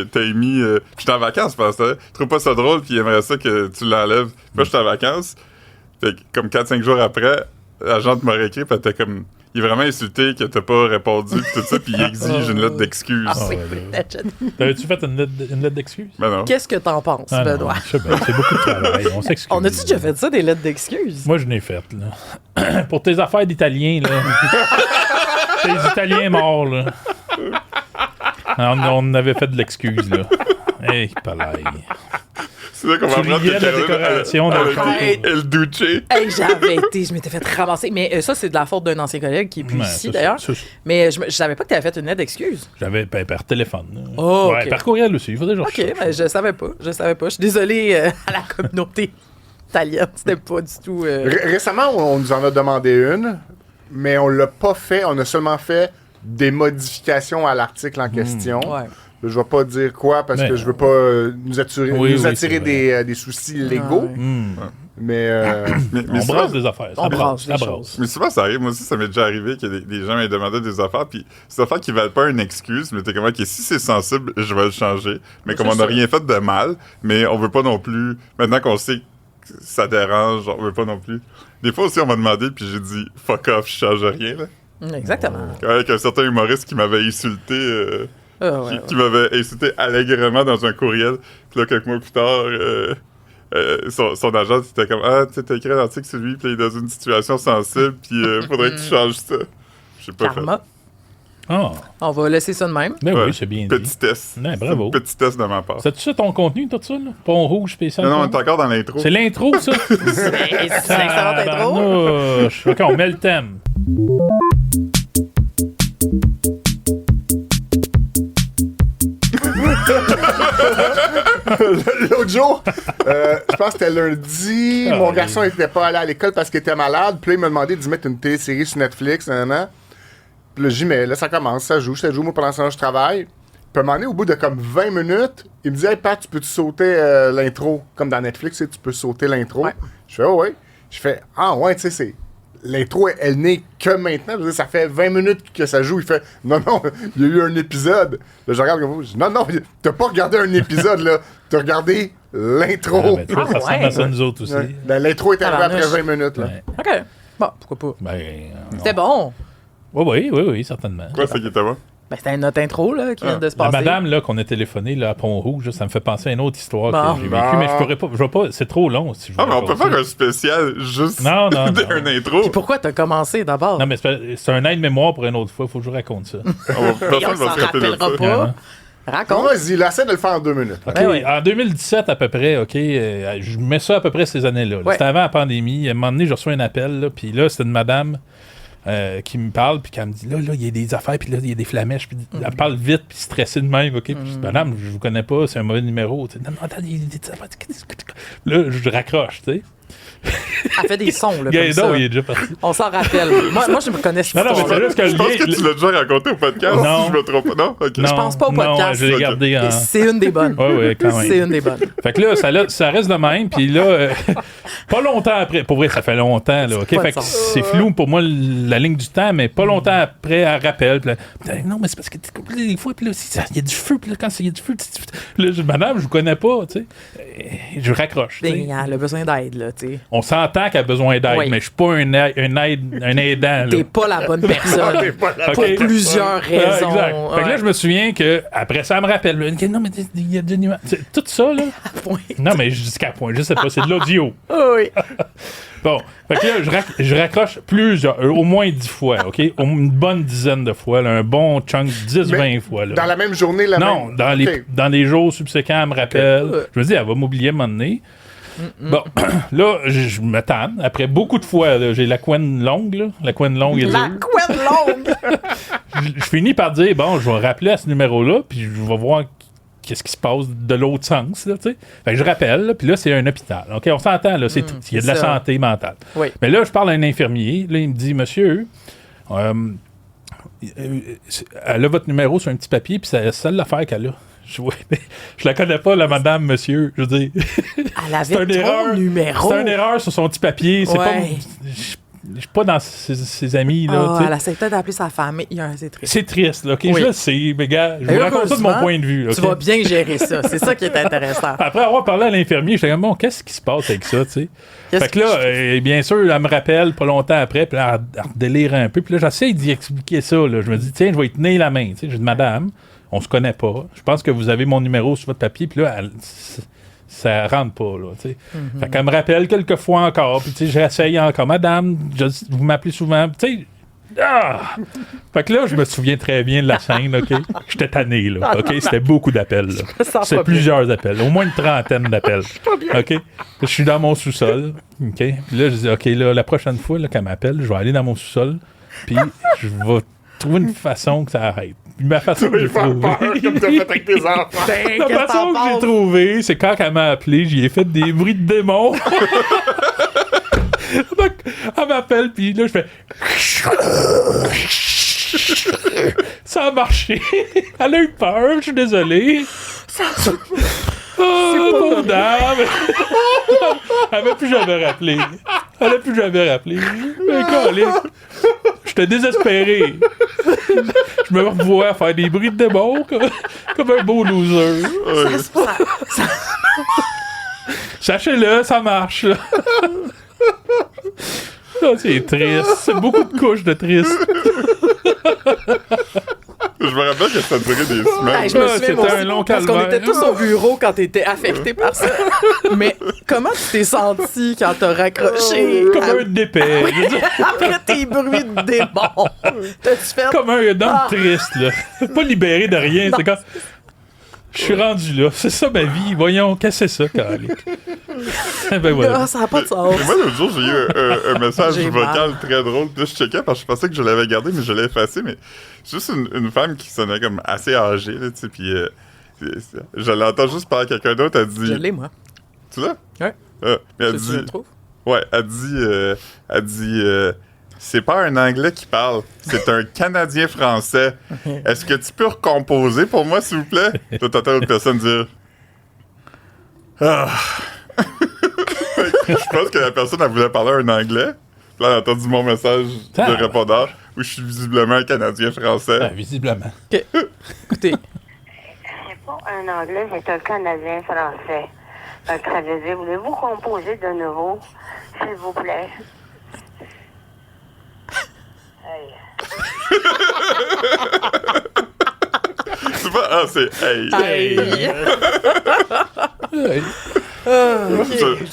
t'as émis. J'étais en vacances, je pense. Il trouve pas ça drôle, puis il aimerait ça que tu l'enlèves. Moi, j'étais en vacances. Fait que, comme 4-5 jours après, l'agente m'a réécrit, puis elle était comme. Il est vraiment insulté que t'as pas répondu, puis tout ça, puis il exige une lettre d'excuse. Ah oui, ouais, oui. T'avais-tu fait une lettre d'excuse? Ben non. Qu'est-ce que t'en penses, Ah, non, Benoît? je sais bien, c'est beaucoup de travail. On s'excuse. On a-tu déjà fait ça, des lettres d'excuses? Moi, je n'ai fait, là. Pour tes affaires d'Italiens, là. Tes Italiens morts, là. On avait fait de l'excuse, là. Hey, palais. C'est là qu'on va Tu apprendre liais que la Caroline, décoration elle dans a le dit El Duce. Hey, j'avais été, je m'étais fait ramasser. Mais ça, c'est de la faute d'un ancien collègue qui est plus Ouais, ici, ça, d'ailleurs. ça, Mais je savais pas que tu avais fait une lettre d'excuse. J'avais par téléphone. Là. Oh, Ouais, ok. par courriel aussi. Il faudrait que je OK, recherche. mais je savais pas. Je savais pas. Je suis désolée à la communauté italienne. C'était pas du tout... Récemment, on nous en a demandé une, mais on l'a pas fait. On a seulement fait des modifications à l'article en question. Ouais. Je vais pas dire quoi parce Mais- que je veux pas nous attirer, Oui, oui, attirer c'est des soucis légaux. Ouais. Mais Mais On souvent- brasse des affaires. On brasse Ça des brasse. choses. Mais souvent, ça arrive. Moi aussi, ça m'est déjà arrivé que des gens m'aient demandé des affaires, puis ces affaires qui valent pas une excuse, mais t'es comme, OK, si c'est sensible, je vais le changer. Mais comme on n'a rien fait de mal, mais on veut pas non plus, maintenant qu'on sait que ça dérange, on veut pas non plus. Des fois aussi, on m'a demandé, puis j'ai dit, fuck off, je change rien, là. Exactement. Avec un certain humoriste qui m'avait insulté, Ah, ouais, qui m'avait insulté allègrement dans un courriel. Puis là, quelques mois plus tard, son agent était comme, ah, tu sais, t'as écrit un article sur lui, puis il est dans une situation sensible, puis faudrait que tu changes ça. J'ai pas Karma. Ah, On va laisser ça de même. ben Ouais. oui, c'est bien fait. dit. Petit test. Ouais, bravo. Petit test de ma part. C'est-tu ça ton contenu, tout ça, là? Pont rouge spécial? Non, on est encore dans l'intro. C'est l'intro, ça? C'est une excellente intro. Tabarnouche. OK, on met le thème. l'autre jour, je pense que c'était lundi, mon garçon n'était pas allé à l'école parce qu'il était malade. Puis là, il m'a demandé d'y mettre une télésérie sur Netflix. Puis là, j'ai dit, mais là, ça commence, ça joue. Moi, pendant ce temps, je travaille. Puis à un moment donné, au bout de comme 20 minutes, il me dit « Hey, Pat, tu peux-tu sauter l'intro? » Comme dans Netflix, tu peux sauter l'intro. Ouais. Je fais « Oh, ouais. » Je fais « Ah, ouais, tu sais, c'est... » L'intro, elle n'est que maintenant. Je veux dire, ça fait 20 minutes que ça joue. Il fait « Non, non, il y a eu un épisode. » Là, je regarde comme vous. Je dis « Non, non, t'as pas regardé un épisode, là. T'as regardé l'intro. Ah, mais tu vois, ça ressemble à ça, nous autres aussi. Ouais. L'intro est arrivée après 20 minutes. Là. Ouais. OK. Bon, pourquoi pas. Ben, C'était bon. Oui, certainement. Quoi, c'est qui était bon? Ben, c'était notre intro là, qui vient de se La passer. madame là, qu'on a téléphoné là, à Pont-Rouge, ça me fait penser à une autre histoire Bon. que j'ai vécue, mais je vais pas, c'est trop long si je veux Ah, mais on peut raconter. faire un spécial juste Non, non, non. d'un intro. Puis pourquoi t'as commencé d'abord? Non, mais c'est un aide-mémoire pour une autre fois, il faut que je raconte ça. Et on s'en rappellera pas. Hein? Raconte. Vas-y, la scène de le faire en 2 minutes. OK, Ben oui. en 2017 à peu près, OK, je mets ça à peu près ces années-là. Là. Ouais. C'était avant la pandémie. À un moment donné, je reçois un appel, là, puis là, c'était une madame qui me parle, puis qui me dit, là, il y a des affaires, puis là, il y a des flamèches, puis elle parle vite, puis stressée de même, OK? Puis je dis, madame, je vous connais pas, c'est un mauvais numéro. Tu sais, non, attends, il y a des affaires. Là, je raccroche, tu sais. Elle fait des sons, là, Il comme ça. il est déjà parti. On s'en rappelle. moi, je me connais cette Non, non, mais histoire-là. c'est juste que Je pense que tu l'as déjà raconté au podcast, Non. si je me trompe pas. Non? OK. Non, pense pas au non, podcast. je l'ai Ok. gardé en... C'est une des bonnes. Ouais, quand même. C'est une des bonnes. Fait que là, ça reste de même. Puis là, pas longtemps après, pour vrai, ça fait longtemps. Là, OK? pas Fait de que sens. c'est flou pour moi la ligne du temps, mais pas longtemps après, elle rappelle. Puis là, putain, non, mais c'est parce que des fois, puis là, il y a du feu. Puis là, quand il y a du feu, là, madame, je vous connais pas. Tu sais. Je raccroche. tu sais. Ben, elle a besoin d'aide, là, tu sais. On s'entend qu'elle a besoin d'aide, Oui. mais je suis pas un aidant. Là. T'es pas la bonne personne. Pour OK? plusieurs raisons. Exact. Fait que là, Ouais. je me souviens que après ça, elle me rappelle. Non, mais il y a des nuances. Tout ça, là. Point. Non, mais jusqu'à point, je sais pas, c'est de l'audio. Oui. Bon, fait que là, je raccroche plusieurs, au moins 10 fois, OK? Une bonne dizaine de fois, là, un bon chunk, 10-20 Mais fois. Là. Dans la même journée, Non, même... dans, Ok. dans les jours subséquents, elle me rappelle. Ok. Je me dis, elle va m'oublier à un moment donné. Bon, là, je me tanne. Après beaucoup de fois, là, j'ai la couenne longue, là. La couenne longue est La dure. couenne longue. Je finis par dire, bon, je vais rappeler à ce numéro-là, puis je vais voir qu'est-ce qui se passe de l'autre sens, là, tu sais. Fait que je rappelle, là, puis là, c'est un hôpital. OK, on s'entend, là, il y a de la c'est ça. santé mentale. Oui. Mais là, je parle à un infirmier, là, il me dit, monsieur, elle a votre numéro sur un petit papier, puis c'est la seule affaire qu'elle a. Je la connais pas, la madame, monsieur. Je veux dire, Elle avait c'est une ton erreur. numéro. C'est une erreur sur son petit papier. C'est Ouais. pas. Je suis pas dans ses amis, là. Ah, tu sais. elle essaie peut-être d'appeler sa femme, mais c'est triste. C'est triste, là. OK, Oui. je sais, mais gars, je vous raconte ça de mon Heureusement, point de vue. Tu OK? vas bien gérer ça. C'est ça qui est intéressant. Après avoir parlé à l'infirmier, j'étais comme, bon, qu'est-ce qui se passe avec ça, tu sais? Qu'est-ce Fait que là, bien sûr, elle me rappelle pas longtemps après, puis là, elle délire un peu, puis là, j'essaie d'y expliquer ça, là. Je me dis, tiens, je vais y tenir la main, tu sais. Je dis, madame, on se connaît pas. Je pense que vous avez mon numéro sur votre papier, puis là, ça rentre pas, là, tu sais. Fait qu'elle me rappelle quelques fois encore, puis tu sais, j'essaye encore, madame, vous m'appelez souvent, tu sais. Ah! Fait que là, je me souviens très bien de la scène, OK? J'étais tanné, là, OK? C'était beaucoup d'appels, là. sens C'est pas plusieurs appels, au moins une trentaine d'appels, OK? Je suis dans mon sous-sol, OK? Puis là, je dis, OK, là, la prochaine fois là, qu'elle m'appelle, je vais aller dans mon sous-sol, puis je vais trouver une façon que ça arrête. Puis ma façon que j'ai Faire trouvée... peur, comme t'as fait avec tes enfants. Ben, La qu'est-ce façon t'en que j'ai penses? trouvée, c'est quand elle m'a appelé, j'y ai fait des bruits de démons. Donc, elle m'appelle, puis là, je fais... Ça a marché. Elle a eu peur, je suis désolé. Oh, pauvre dame. Elle m'a plus jamais rappelé. Elle a plus jamais rappelé. Mais calique. J'étais désespéré. Je me revois faire des bruits de démons comme un beau loser. Sachez-le, ça marche. Oh, c'est triste. C'est beaucoup de couches de triste. Je me rappelle que ça a duré des semaines. Hey, je me Ah, souviens, c'était moi aussi, un long parce qu'on calvaire. était tous au bureau quand t'étais affecté par ça. Mais comment tu t'es senti quand t'as raccroché? Comme un d'épais. Après tes bruits de démons. T'as-tu fait? Comme un homme triste, là. Pas libéré de rien. C'est comme... Je suis rendu là. C'est ça ma vie. Voyons, qu'est-ce que c'est ça, Calique? Ben voilà. Ah, ça n'a pas de sens. Et moi, l'autre jour, j'ai eu un message J'ai vocal mal. très drôle. Puis là, je checkais parce que je pensais que je l'avais gardé, mais je l'ai effacé. Mais c'est juste une femme qui sonnait comme assez âgée, là, tu sais. Puis je l'entends juste par quelqu'un d'autre. Elle Je dit. l'ai, moi. Tu l'as? Ouais. Mais elle Tu le dit. trouves? Ouais, elle dit. c'est pas un Anglais qui parle, c'est un Canadien français. Est-ce que tu peux recomposer pour moi, s'il vous plaît? Là, t'entends l'autre personne dire... Ah. Je pense que la personne, elle voulait parler un Anglais. Puis là, elle a entendu mon message de répondeur où je suis visiblement un Canadien français. Ah, visiblement. OK. Écoutez. C'est pas un Anglais, c'est un Canadien français. Fait que ça veut dire, voulez-vous composer de nouveau, s'il vous plaît? Hey. C'est pas... Ah, c'est... Hey! Hey. Hey.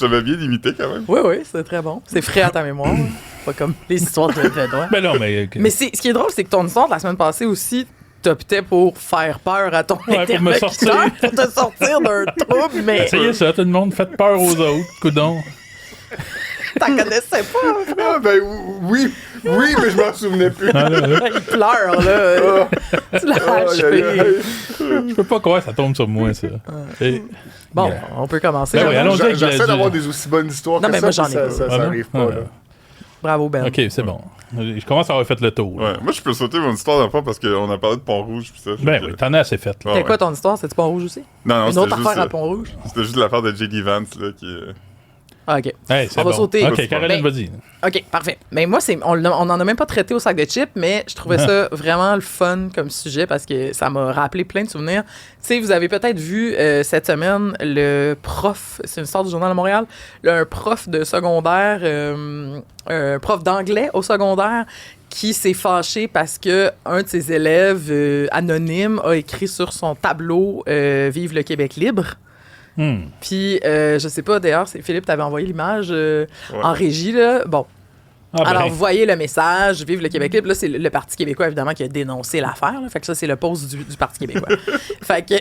J'avais bien imité, quand même. Oui, oui, c'est très bon. C'est frais à ta mémoire. Pas comme les histoires de Benoît. Ben non, mais... Mais ce qui est drôle, c'est que ton histoire de la semaine passée aussi, t'optais pour faire peur à ton Pour me interlocuteur, sortir. pour te sortir d'un trouble, mais Essayez ça, tout le monde, faites peur aux autres, coudon. t'en connaissais pas. Ah, ben oui, mais je m'en souvenais plus. Ah, là. Il pleure, là. Tu l'as achevé. Je peux pas croire que ça tombe sur moi, ça. Et- Bon, Yeah. on peut commencer. Ben oui, allons-y avec J'essaie le- d'avoir des aussi bonnes histoires Non, que mais ça, moi, j'en puis ai pas. ça Ah non? arrive pas. Ah, Là. Bravo, Ben. OK, c'est bon. Je commence à avoir fait le tour. Ouais. Moi, je peux sauter mon histoire d'enfant parce qu'on a parlé de Pont-Rouge pis ça. Ben oui, t'en as assez fait. Là. Ouais, C'est ouais. quoi ton histoire? C'est-tu Pont-Rouge aussi? Non, non, Une autre c'était juste, affaire à Pont-Rouge? c'était juste l'affaire de J.D. Vance, là, qui... Ah, OK. Hey, c'est On va bon. sauter. OK, Caroline, Ben, vas-y. OK, parfait. Mais moi, on en a même pas traité au sac de chips, mais je trouvais ça vraiment le fun comme sujet parce que ça m'a rappelé plein de souvenirs. Tu sais, vous avez peut-être vu cette semaine le prof, c'est une histoire du Journal de Montréal, un prof de secondaire, un prof d'anglais au secondaire qui s'est fâché parce que un de ses élèves anonyme a écrit sur son tableau Vive le Québec libre. Puis, je sais pas, d'ailleurs, Philippe t'avait envoyé l'image en régie, là. Bon. Ah, ben. Alors, vous voyez le message, Vive le Québec libre. Là, c'est le Parti québécois, évidemment, qui a dénoncé l'affaire. Là. Fait que ça, c'est le post du Parti québécois. Fait que...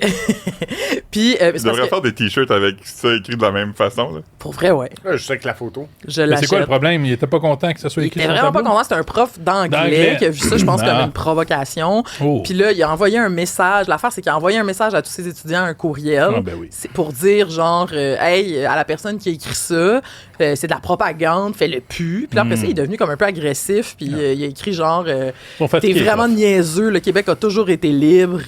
Puis, Il devrait faire des t-shirts avec ça écrit de la même façon, là. pour vrai, ouais. Là, je sais que la photo. Je Mais c'est quoi le l'achète. problème? Il était pas content que ça soit Il écrit était sur le vraiment pas tableau? content. C'était un prof d'anglais D'anglais. qui a vu ça, je pense, Ah. comme une provocation. Oh. Puis là, il a envoyé un message. L'affaire, c'est qu'il a envoyé un message à tous ses étudiants, un courriel. Ah, ben oui. C'est pour dire, genre, hey, à la personne qui a écrit ça, c'est de la propagande, fais-le pu. Puis là, après ça, il est devenu comme un peu agressif. Puis il a écrit, genre, Sont t'es fatigués, vraiment là. niaiseux, le Québec a toujours été libre,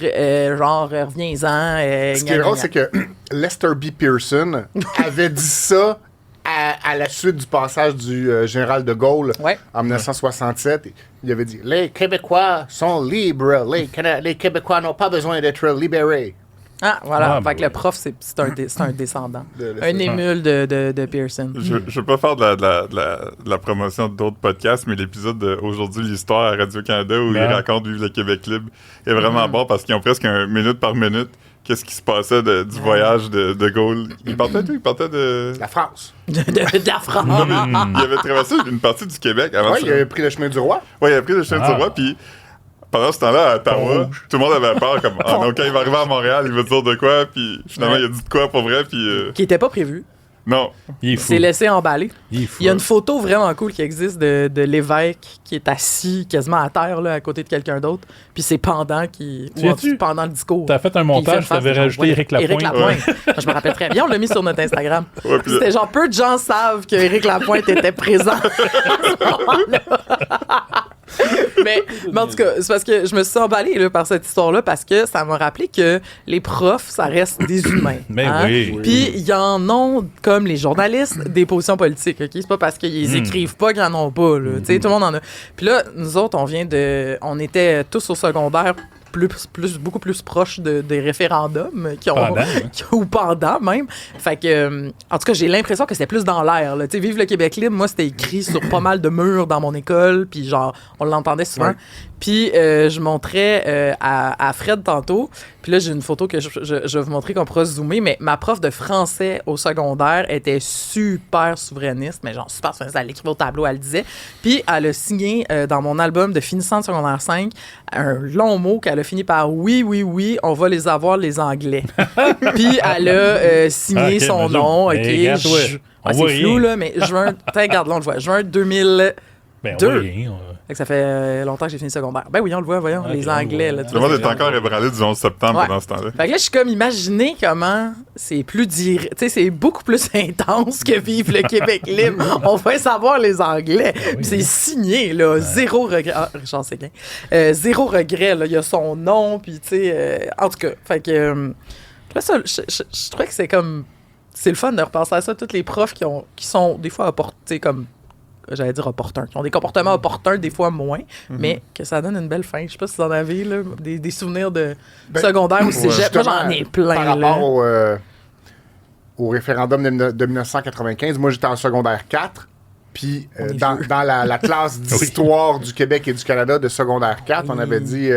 genre, reviens-en. Ce qui est drôle, c'est que Lester B. Pearson avait dit ça à la suite du passage du général de Gaulle Ouais. en 1967. Il avait dit « Les Québécois sont libres. Les Québécois n'ont pas besoin d'être libérés. Ah, voilà. Ah, fait ben que le prof, c'est un descendant. De- de- Un émule de Pearson. Je veux pas faire de la promotion d'autres podcasts, mais l'épisode d'Aujourd'hui l'Histoire à Radio-Canada où Ben. ils racontent Vive le Québec libre est vraiment bon parce qu'ils ont presque un minute par minute qu'est-ce qui se passait du voyage de Gaulle. Il partait d'où? Il partait de... La France. De la France. Il avait traversé une partie du Québec avant Ouais, ça. il avait pris le chemin du roi. Ouais, il a pris le chemin Ah. du roi, puis pendant ce temps-là, à Ottawa, Rouge. tout le monde avait peur, comme, ah non, quand il va arriver à Montréal, il va dire de quoi, puis finalement, Ouais. il a dit de quoi pour vrai, puis Qui était pas prévu. non. Il est Il fou. s'est laissé emballer. Il est fou. Il y a une photo vraiment cool qui existe de l'évêque qui est assis quasiment à terre là, à côté de quelqu'un d'autre. Puis c'est pendant qui ou en Sais-tu? tout, pendant le discours. T'as fait un Puis il fait une montage, face, t'avais genre, rajouté ouais, Éric Lapointe. Éric Lapointe. Je me rappelle très bien. On l'a mis sur notre Instagram. Ouais, puis là- C'était genre peu de gens savent que Éric Lapointe était présent. à ce moment-là. mais en tout cas, c'est parce que je me suis emballée là, par cette histoire-là parce que ça m'a rappelé que les profs, ça reste des humains. Mais hein. oui. Puis il y en ont, comme les journalistes, des positions politiques. Ok, c'est pas parce qu'ils écrivent pas qu'ils en ont pas. Là. Tu sais, tout le monde en a. Puis là, nous autres, on était tous au secondaire. Beaucoup plus proches des référendums qui ont, Pendant, hein. ou pendant même. Fait que, en tout cas, j'ai l'impression que c'était plus dans l'air. là. Tu sais, Vive le Québec libre, moi, c'était écrit sur pas mal de murs dans mon école, puis genre, on l'entendait souvent. Ouais. Puis je montrais à Fred tantôt, puis là, j'ai une photo que je vais vous montrer qu'on pourra zoomer, mais ma prof de français au secondaire était super souverainiste, mais genre super souverainiste, elle l'écrivait au tableau, elle le disait. Puis elle a signé dans mon album de finissant de secondaire 5 un long mot qu'elle a fini par « Oui, oui, oui, on va les avoir, les Anglais ». Puis elle a signé Ok, son mais nom, OK? regarde-toi. On Ouais, voit c'est flou, rien. là, mais juin... Regarde, là, on le voit. Juin 2000... Ben Deux. oui, Fait que ça fait longtemps que j'ai fini secondaire. Ben oui, on le voit, voyons, Ok, les on le Anglais, voit. là. Le monde est encore ébranlé du 11 septembre Ouais. pendant ce temps-là. Fait que là, je suis comme, imaginez comment c'est plus direct. Tu sais, c'est beaucoup plus intense que vivre le Québec libre. On va savoir les Anglais. Puis c'est signé, là. Zéro regret. Ah, Richard Séguin. Zéro regret, là. Il y a son nom, puis tu sais. En tout cas, fait que. Là, ça, je trouvais que c'est comme. C'est le fun de repenser à ça. Tous les profs qui sont des fois opportuns, comme. J'allais dire opportuns. Qui ont des comportements opportuns, des fois moins, mais que ça donne une belle fin. Je sais pas si vous en avez, là, des souvenirs de secondaire ou cégep. Moi, j'en ai plein. Par là. rapport au référendum de 1995, moi, j'étais en secondaire 4. Puis, On est dans vieux. la classe d'histoire du Québec et du Canada de secondaire 4, on avait dit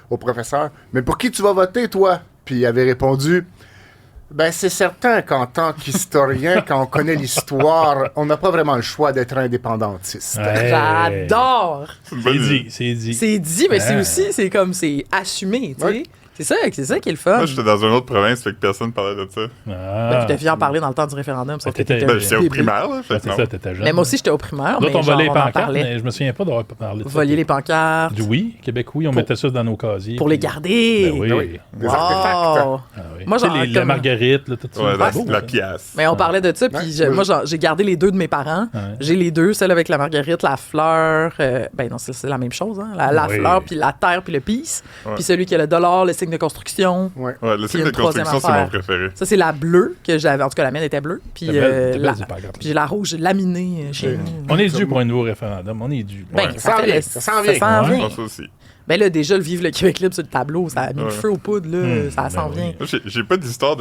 au professeur, « Mais pour qui tu vas voter, toi? » Puis, il avait répondu, « Ben, c'est certain qu'en tant qu'historien, quand on connaît l'histoire, on n'a pas vraiment le choix d'être indépendantiste. Ouais. J'adore! C'est une C'est bonne idée. dit, c'est dit. C'est dit, mais c'est Ah. aussi, c'est comme, c'est assumé, tu sais. Ouais. C'est ça qui est le fun. Moi, j'étais dans une autre province, fait que personne parlait de ça. Ah. Ben, tu devais en parler dans le temps du référendum, sauf que T'étais- t'étais Ben, un J'étais au bébé. primaire, là. Ouais, Fait que c'est non. ça, t'étais jeune. Mais moi aussi, j'étais au primaire, Nous mais autres, on genre, volait les on en pancartes, parlait. mais je me souviens pas d'avoir parlé de ça. Voler les pancartes Du oui, Québec, oui, on mettait ça dans nos casiers. pour les puis- garder. Ben oui. Ben oui. Des Wow. artefacts. Ah oui. Moi, Tu sais, genre, la comme- marguerite, là, tout ça. Ouais, c'est la, beau, la ça. pièce. Mais on parlait de ça, puis Ouais. moi, j'ai gardé les deux de mes parents. Ouais. J'ai les deux, celle avec la marguerite, la fleur. Ben non, c'est la même chose, hein. La Oui. fleur, puis la terre, puis le peace. Ouais. Puis celui qui a le dollar, le signe de construction. Ouais. Ouais, le Puis signe une de troisième construction, c'est mon affaire. préféré. Ça, c'est la bleue que j'avais. En tout cas, la mienne était bleue. Puis, C'est belle, c'est la- belle, c'est pas grave. puis j'ai la rouge laminée chez nous. On est dû pour un nouveau référendum. On est dû. Ben, Ouais. ça, Ça fait vient, le- ça s'en vient. s'en Ouais. Je pense aussi. Ben là, déjà, le Vive le Québec libre sur le tableau, ça a mis le Ouais. feu aux poudres, là. Ça Ben s'en oui. vient. Moi, j'ai pas d'histoire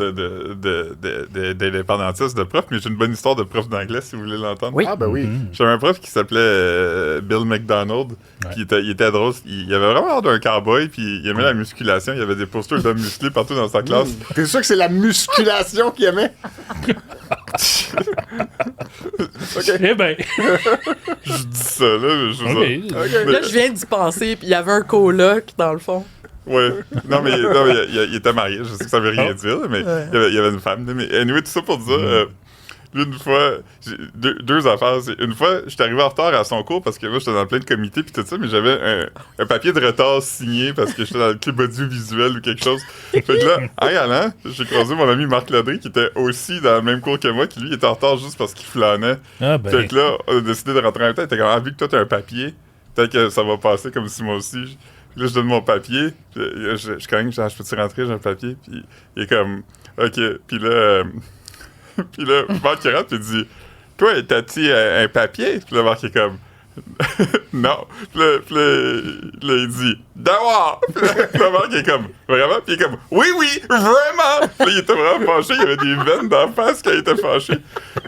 d'indépendantiste de prof, mais j'ai une bonne histoire de prof d'anglais, si vous voulez l'entendre. Oui. Ah, ben oui. J'avais un prof qui s'appelait Bill McDonald, Ouais. qui il était drôle. Il avait vraiment l'air d'un cowboy, puis il aimait la musculation. Il y avait des posters d'hommes musclés partout dans sa classe. T'es sûr que c'est la musculation qu'il aimait? Eh ben, Je dis ça, là. Je veux dire. OK. Là, je viens d'y penser, puis il y avait un coloc, dans le fond. Ouais. Non, mais il était marié. Je sais que ça veut rien dire, mais Ouais. il y avait une femme. Mais anyway, tout ça pour dire, lui, une fois, deux affaires. Une fois, j'étais arrivé en retard à son cours parce que moi, j'étais dans plein de comités puis tout ça, mais j'avais un papier de retard signé parce que j'étais dans le club audiovisuel ou quelque chose. Fait que là, en y allant, j'ai croisé mon ami Marc Ladré qui était aussi dans le même cours que moi, qui lui était en retard juste parce qu'il flânait. Ah ben. Fait que là, on a décidé de rentrer en même temps. Il était comme, ah, vu que toi, t'as un papier, peut-être que ça va passer comme si moi aussi. Là, je donne mon papier. Puis, je quand même, genre, je peux-tu rentrer, j'ai un papier? Puis il est comme, OK. Puis là, puis là, Marc il rentre, puis il dit, toi, t'as-tu un papier? Puis là, Marc est comme, non. Puis là, il dit, d'avoir! Puis là, Marc est comme, vraiment? Puis il est comme, oui, vraiment! Puis là, il était vraiment fâché. Il y avait des veines d'en face quand il était fâché.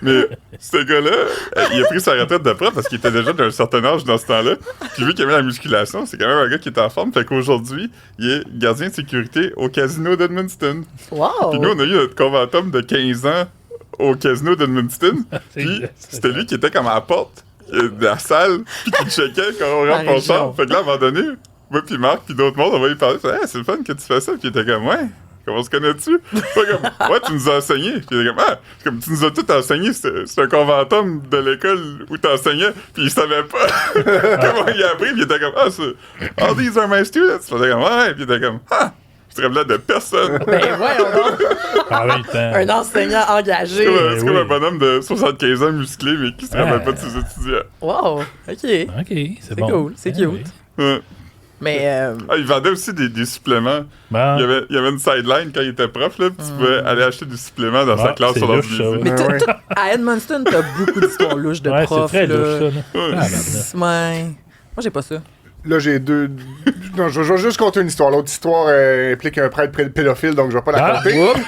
Mais ce gars-là, il a pris sa retraite de prof parce qu'il était déjà d'un certain âge dans ce temps-là. Puis vu qu'il aimait la musculation, c'est quand même un gars qui est en forme. Fait qu'aujourd'hui, il est gardien de sécurité au casino d'Edmundston. Wow! Puis nous, on a eu notre conventum de 15 ans au casino d'Edmundston. C'est Puis exact. c'était lui qui était comme à la porte de la salle, puis qui checkait quand on rentre La au char. région. Fait que là, à un moment donné, moi puis Marc, puis d'autres mondes, on va lui parler. Hey, c'est le fun que tu fais ça. Puis il était comme, ouais, comment on se connaît-tu? Pas comme, ouais, tu nous as enseigné. Puis il était comme, ah, comme tu nous as tout enseigné. C'est un conventum de l'école où t'enseignais. Puis il savait pas comment il a appris. Puis il était comme, ah, all these are my students. Puis il était comme, ouais. Puis il était comme, ah, je te rappelais de personne. Ben voyons donc! En même temps. Un enseignant engagé. C'est comme oui. un bonhomme de 75 ans musclé, mais qui se rappelle Ah. pas de ses étudiants. Wow! OK. OK, c'est bon. cool, c'est Ah cute. oui. Ouais. Mais, Ah, il vendait aussi des suppléments. Bon. Il y avait une sideline quand il était prof, là, puis tu pouvais aller acheter des suppléments dans sa Ah, classe c'est sur louche, ça, l'ordi. mais Ouais. à Edmundston, t'as beaucoup d'histoires louches de Ouais, profs. c'est très là. louche, ça. Là. Ouais. Ah, ben, Ouais. Moi, j'ai pas ça. Là, j'ai deux. Non, je vais juste compter une histoire. L'autre histoire implique un prêtre pédophile, donc je vais pas la Ah. compter. Oups!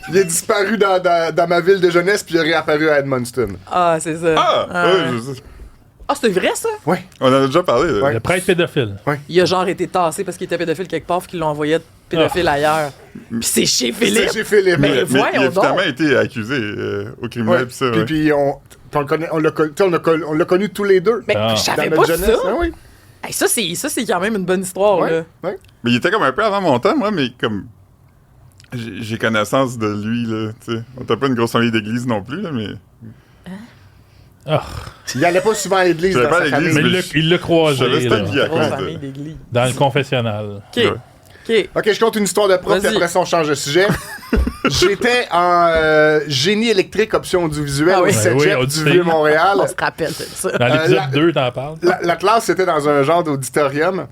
Il est disparu dans ma ville de jeunesse, puis il est réapparu à Edmundston. Ah, c'est ça. Ah! Ah. Ouais, je sais. Ah, c'est vrai, ça? Ouais. On en a déjà parlé. là. Ouais. Le prêtre pédophile. Il a genre été tassé parce qu'il était pédophile quelque part, puis qu'ils l'ont envoyé pédophile ailleurs. Puis c'est chez Philippe. C'est chez Philippe. Mais Mais il voyons a donc. finalement été accusé au criminel, Ouais. pis ça. Puis, ouais. puis on l'a connu tous les deux. Mais Ah. je savais Dans pas notre ça. jeunesse, hein, oui. Hey, ça, c'est quand même une bonne histoire, là. Ouais. Mais il était comme un peu avant mon temps, moi, mais comme. J'ai connaissance de lui, là, tu sais. On t'a pas une grosse famille d'église non plus, là, mais... Ah, Il allait pas souvent à l'église Je vais dans pas sa à l'église, famille. mais il l'a croisé, Je savais là, c'était lui à Grosse cause famille de... d'église. dans le confessionnal. OK. OK. Ok, je compte une histoire de prof, puis Vas-y. après ça, on change de sujet. J'étais en génie électrique, option audiovisuelle, Ah oui. au Ben oui, Cégep du Odyssée. Vieux-Montréal. On se rappelle de ça. Dans l'épisode la- 2, t'en parles? La classe, c'était dans un genre d'auditorium.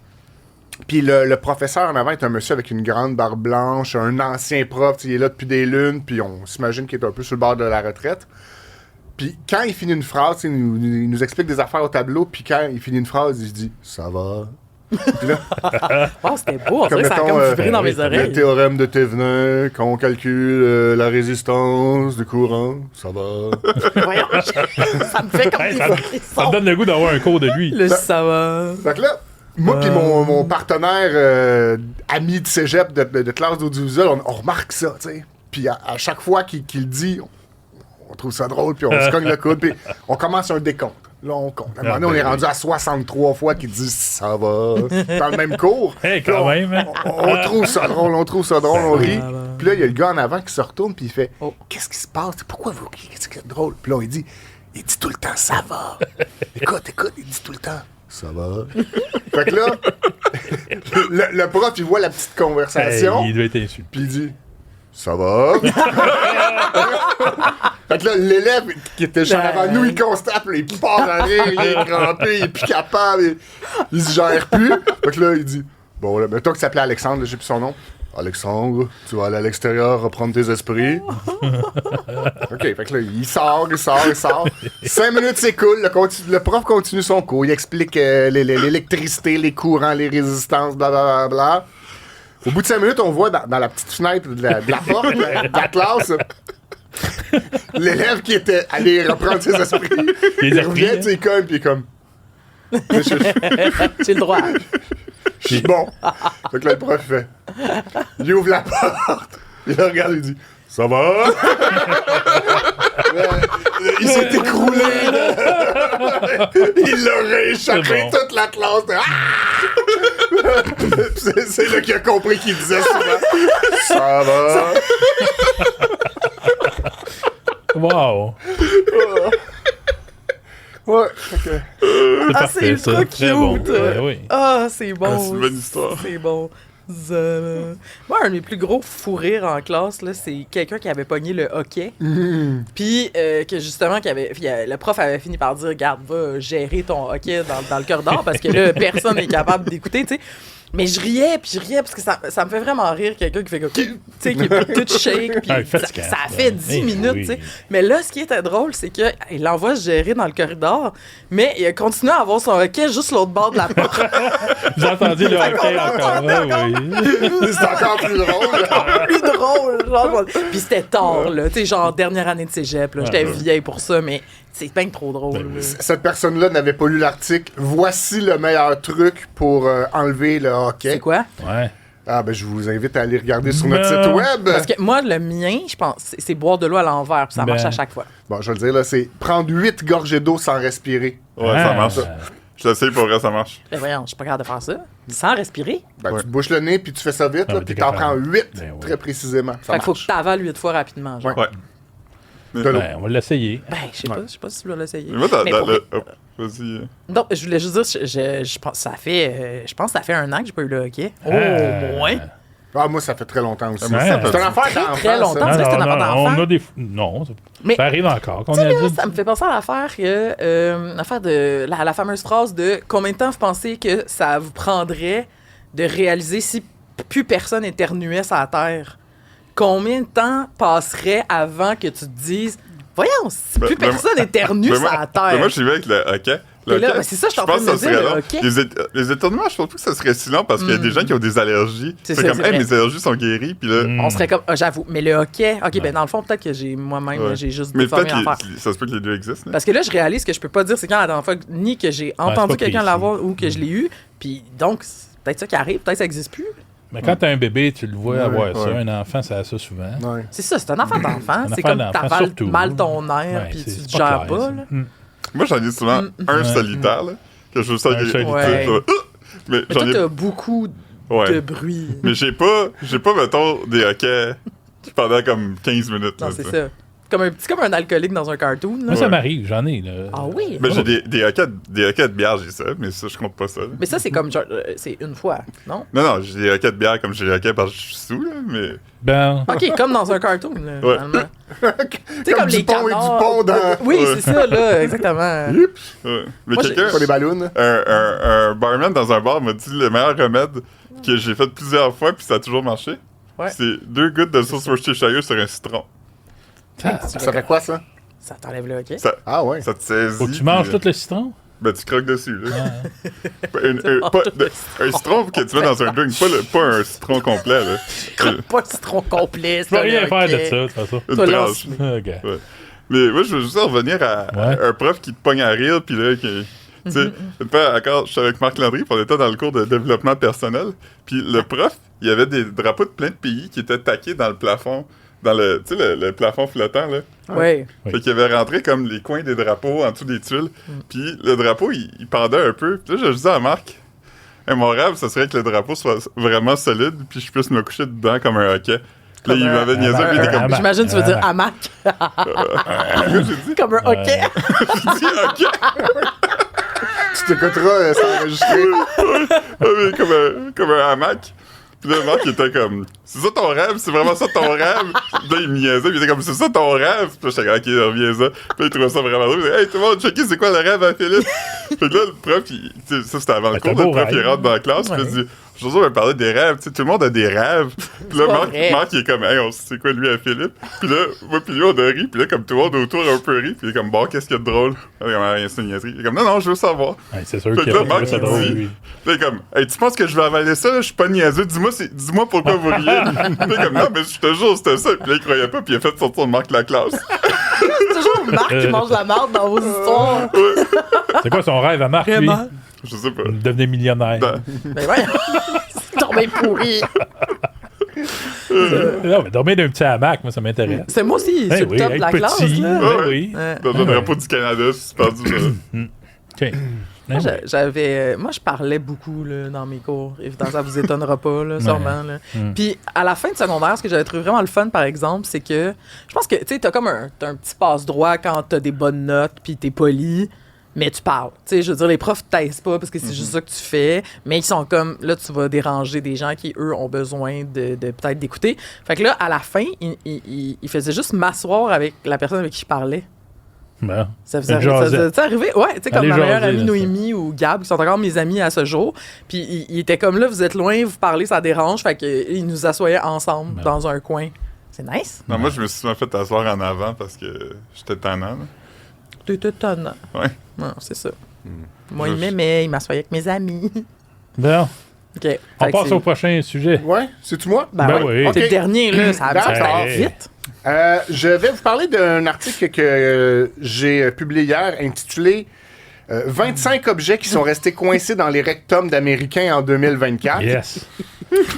Puis le professeur en avant est un monsieur avec une grande barbe blanche, un ancien prof, il est là depuis des lunes, puis on s'imagine qu'il est un peu sur le bord de la retraite. Puis quand il finit une phrase, il nous explique des affaires au tableau, puis quand il finit une phrase, il se dit « ça va ». Puis là, Oh, c'était beau. On dirait que ça a mettons, comme vibré dans oui, mes le le oreilles. théorème de Thévenin, quand on calcule la résistance du courant, ça va. Voyons, ça me fait comme Hey, des ça me frissons. donne le goût d'avoir un cours de lui. Le ça va. Fait que là, moi pis mon partenaire ami de cégep de classe d'audiovisuel, on remarque ça, tu sais. Puis à chaque fois qu'il le dit, on trouve ça drôle, puis on se cogne le coude, puis on commence un décompte. Là, on compte. À un moment donné, on est rendu à 63 fois qu'il dit « ça va » dans le même cours. Hey, Puis quand on- même, hein? On trouve ça drôle, on rit. va. Puis là, il y a le gars en avant qui se retourne, puis il fait Oh. Qu'est-ce qui se passe? Pourquoi vous riez? Qu'est-ce qui est drôle? Puis là, il dit tout le temps, ça va. Écoute, il dit tout le temps, ça va. Fait que là, le prof, il voit la petite Hey, conversation, il doit être insulté. puis il dit ça va. Fait que là, l'élève qui était juste en avant nous, il constate, puis il part à rire, il est crampé, il est plus capable, il se gère plus. Fait que là, il dit bon, là, mettons qu'il s'appelait Alexandre, là, j'ai plus son nom. Alexandre, tu vas aller à l'extérieur reprendre tes esprits. OK, fait que là, il sort. 5 minutes s'écoulent, le prof continue son cours, il explique l'électricité, les courants, les résistances, blablabla. Au bout de 5 minutes, on voit dans la petite fenêtre de la porte de la classe l'élève qui était allé reprendre ses esprits. Il revient, tu sais, il colle, puis il est comme... J'ai le droit. Je suis bon. Fait que là, le prof, il fait... Il ouvre la porte. Il le regarde, il dit... Ça va? Il s'est écroulé. Il l'a rééchappé C'est bon. toute la classe. C'est là qu'il a compris qu'il disait souvent. Ça va? Wow! Ouais. Fait que... C'est Ah, parfait, c'est ça. trop Très bon. cute. Ouais, oui. Ah, c'est bon. Ah, c'est une bonne histoire. C'est bon. Moi, un de mes plus gros fous rires en classe, là, c'est quelqu'un qui avait pogné le hockey. Puis, que justement, le prof avait fini par dire regarde, va gérer ton hockey dans le corridor parce que là, personne n'est capable d'écouter, tu sais. Mais je riais parce que ça me fait vraiment rire quelqu'un qui fait comme, tu sais, qui est tout shake. Puis Ah, fatigant, ça a fait 10 Eh minutes, oui. tu sais. Mais là, ce qui était drôle, c'est qu'il l'envoie se gérer dans le corridor, mais il a continué à avoir son hockey juste l'autre bord de la porte. Vous entendiez le hockey encore, oui. C'est encore plus drôle. Plus drôle, genre. Puis c'était tard, là. Tu sais, genre, dernière année de cégep, là. J'étais Ouais. vieille pour ça, mais c'est bien trop drôle. Ben oui. là. Cette personne-là n'avait pas lu l'article. Voici le meilleur truc pour enlever le hockey. C'est quoi? Ouais. Ah, ben, je vous invite à aller regarder sur notre Ben, site web. Parce que moi, le mien, je pense, c'est boire de l'eau à l'envers, puis ça marche Ben. à chaque fois. Bon, je vais le dire, là, c'est prendre 8 gorgées d'eau sans respirer. Ouais, ça Ah. marche. Je l'essaye pour vrai, ça marche. Ben voyons, je suis pas capable de faire ça. Sans respirer. Ben, Ouais. tu te bouches le nez, puis tu fais ça vite, Ah, là, mais puis t'es t'en prends capable. 8, Ben oui. très précisément. Ça Fait qu'il faut que marche. tu t'avales 8 fois rapidement, genre. Ouais. Ouais. De l'eau. Ben, on va l'essayer. Ben, je sais pas si tu vas l'essayer. Mais moi, Mais pour- hop, vas-y. Non, je voulais juste dire, je pense que ça fait un an que j'ai pas eu le hockey. Au Ah. moins. Ah, moi, ça fait très longtemps aussi. moi, ça C'est fait une affaire très, d'enfant, très longtemps. ça. Tu sais, c'est un enfant d'enfant. on a des... Non, Mais- ça arrive encore qu'on Tu sais, est là, adulte. ça me fait penser à l'affaire de la fameuse phrase de combien de temps vous pensez que ça vous prendrait de réaliser si plus personne éternuait sur la Terre? Combien de temps passerait avant que tu te dises voyons, si plus personne éternue sur la Terre? Moi, je suis avec le hockey. Et là, ben, c'est ça, je suis en train de me dire, le hockey. Les éternuements, je pense pas que ça serait si long parce qu'il y a des gens qui ont des allergies. C'est C'est ça, comme, c'est hey, vrai. mes allergies sont guéries, puis là. Mm. On serait comme, j'avoue, mais le hockey, ok, ben dans le fond, peut-être que moi-même, Ouais. j'ai juste Mais déformé peut-être l'affaire. que ça se peut que les deux existent. là. Parce que là, je réalise que je peux pas dire c'est quand la dernière fois, ni que j'ai entendu pas quelqu'un précis. l'avoir ou que je l'ai eu. Puis donc, c'est peut-être ça qui arrive, peut-être ça existe plus. Mais quand t'as un bébé, tu le vois Ouais, avoir ça. ouais. Un enfant, ça a ça souvent. Ouais. C'est ça, c'est un enfant d'enfant. Un C'est enfant comme d'enfant, t'avales surtout. mal ton air, Ouais, puis c'est tu te pas gères clair, pas. ça. Là. Moi, j'en ai souvent un Ouais. solitaire, là, que je veux ça. Un solitaire. Ouais. Mais Mais j'en toi, ai. t'as beaucoup Ouais. de bruit. Mais j'ai pas, mettons, des hoquets pendant comme 15 minutes. Non, là, c'est tu sais. ça. Comme un alcoolique dans un cartoon. Là. Moi, ça m'arrive, j'en ai. Là. Ah oui? Ben, j'ai des hoquets de bière, j'ai ça, mais ça, je compte pas ça. Là. Mais ça, c'est comme genre, c'est une fois, non? Non, j'ai des hoquets de bière comme j'ai des hoquets parce que je suis sous, là, mais... Ben, OK, comme dans un cartoon, là, Ouais. finalement. Tu sais, comme les Dupont et canards. Dupont dans... Oui, c'est ça, là, exactement. Ouais. Mais Moi, quelqu'un, Pas des ballons. un barman dans un bar m'a dit le meilleur remède que j'ai fait plusieurs fois puis ça a toujours marché. Ouais. C'est 2 gouttes de sauce Worcestershire sur un citron. Ça fait quoi, ça? Ça t'enlève le OK? Ah ouais. Ça te saisit. faut que tu manges puis, tout le citron. Ben, tu croques dessus, là. Un citron que tu mets dans un drink, pas un citron complet, là. Pas le citron complet, Je peux rien faire de OK. ça, de toute façon. Une Toi, tranche. Ok. Mais moi, je veux juste revenir à Ouais. un prof qui te pogne à rire, puis là, qui... Tu sais, une fois, encore, je suis avec Marc Landry, puis on était dans le cours de développement personnel, puis le prof, il y avait des drapeaux de plein de pays qui étaient taqués dans le plafond, dans le, tu sais, le plafond flottant, là. Oui. Oui. Fait qu'il avait rentré comme les coins des drapeaux en dessous des tuiles, puis le drapeau, il pendait un peu. Puis là, je disais à Marc, hey, mon rêve, ce serait que le drapeau soit vraiment solide, puis je puisse me coucher dedans comme un hockey. Puis là, il m'avait niaisé, puis il était comme... hamac. J'imagine que tu veux dire hamac. J'ai dit, Comme un hockey. hockey! Tu t'écouteras sans enregistrer. Ah, mais comme un hamac. Puis là, Marc, il était comme, c'est ça ton rêve? C'est vraiment ça ton rêve? Puis là, il me niaisait, puis il était comme, c'est ça ton rêve? Puis là, j'étais comme, ok, reviens-ça. Puis là, il trouvait ça vraiment drôle. Il disait, hey, tout le monde, checker, c'est quoi le rêve à Philippe? Fait que là, le prof, tu sais, ça, c'était avant le C'est cours, un le beau prof, il rêve. rentre dans la classe, puis il dit, aujourd'hui, on va parler des rêves. Tu sais, tout le monde a des rêves. Puis là, pas vrai. Marc, il est comme, hey, on sait c'est quoi lui à Philippe? Puis là, moi, puis lui, on a ri. Puis là, comme tout le monde autour a un peu ri. Puis il est comme, bon, qu'est-ce qu'il y a de drôle? Il est comme, rien, c'est une niaiserie. Il est comme, non, je veux savoir. Ouais, c'est sûr Fait qu'il que y là, a Marc, ça il drôle, dit- lui. Puis là, comme, hey, tu penses que je vais avaler ça? Là? Je suis pas niaiseux. Dis-moi pourquoi vous riez. Puis là, comme, non, mais je te jure, c'était ça. Puis là, il croyait pas. Puis il a fait sortir Marc de la classe. C'est toujours Marc qui mange la marde dans vos histoires. C'est quoi son rêve à Marc, lui? Vraiment? Je sais pas. Devenir millionnaire. Ben, Mais ouais. C'est tombé pourri. Non, mais dormir d'un petit hamac, moi, ça m'intéresse. C'est moi aussi, Eh sur le oui, top de être la classe, petit. là. Ben Ouais. oui. Ouais. dans le drapeau du Canada, c'est perdu. OK. Moi, moi, je parlais beaucoup là, dans mes cours. Évidemment, ça vous étonnera pas, là, sûrement. Là. Puis, à la fin de secondaire, ce que j'avais trouvé vraiment le fun, par exemple, c'est que je pense que, tu sais, t'as comme t'as un petit passe-droit quand t'as des bonnes notes, puis t'es poli, mais tu parles. Tu sais, je veux dire, les profs te taisent pas parce que c'est juste ça que tu fais, mais ils sont comme, là, tu vas déranger des gens qui, eux, ont besoin de peut-être d'écouter. Fait que là, à la fin, ils faisaient juste m'asseoir avec la personne avec qui je parlais. Bon. Ça Une jasette. t'est arrivé? Ouais, tu sais, comme Allez ma meilleure jaser, amie là, Noémie ou Gab, qui sont encore mes amis à ce jour. Puis ils étaient comme là, vous êtes loin, vous parlez, ça dérange. Fait qu'ils nous assoyaient ensemble Ben. dans un coin. C'est nice. Non, moi, je me suis souvent fait asseoir en avant parce que j'étais tannant. Là. T'es étonnant. Ouais. Non, c'est ça. Moi, il m'aimait, il m'assoyait avec mes amis. Bon. OK. Fait On que passe c'est- au prochain sujet. Ouais, c'est-tu moi? Ben, Ben ouais. oui. C'est Ok. le dernier, là. Ça D'accord. va vite. Je vais vous parler d'un article que j'ai publié hier intitulé 25 objets qui sont restés coincés dans les rectums d'Américains en 2024. Yes.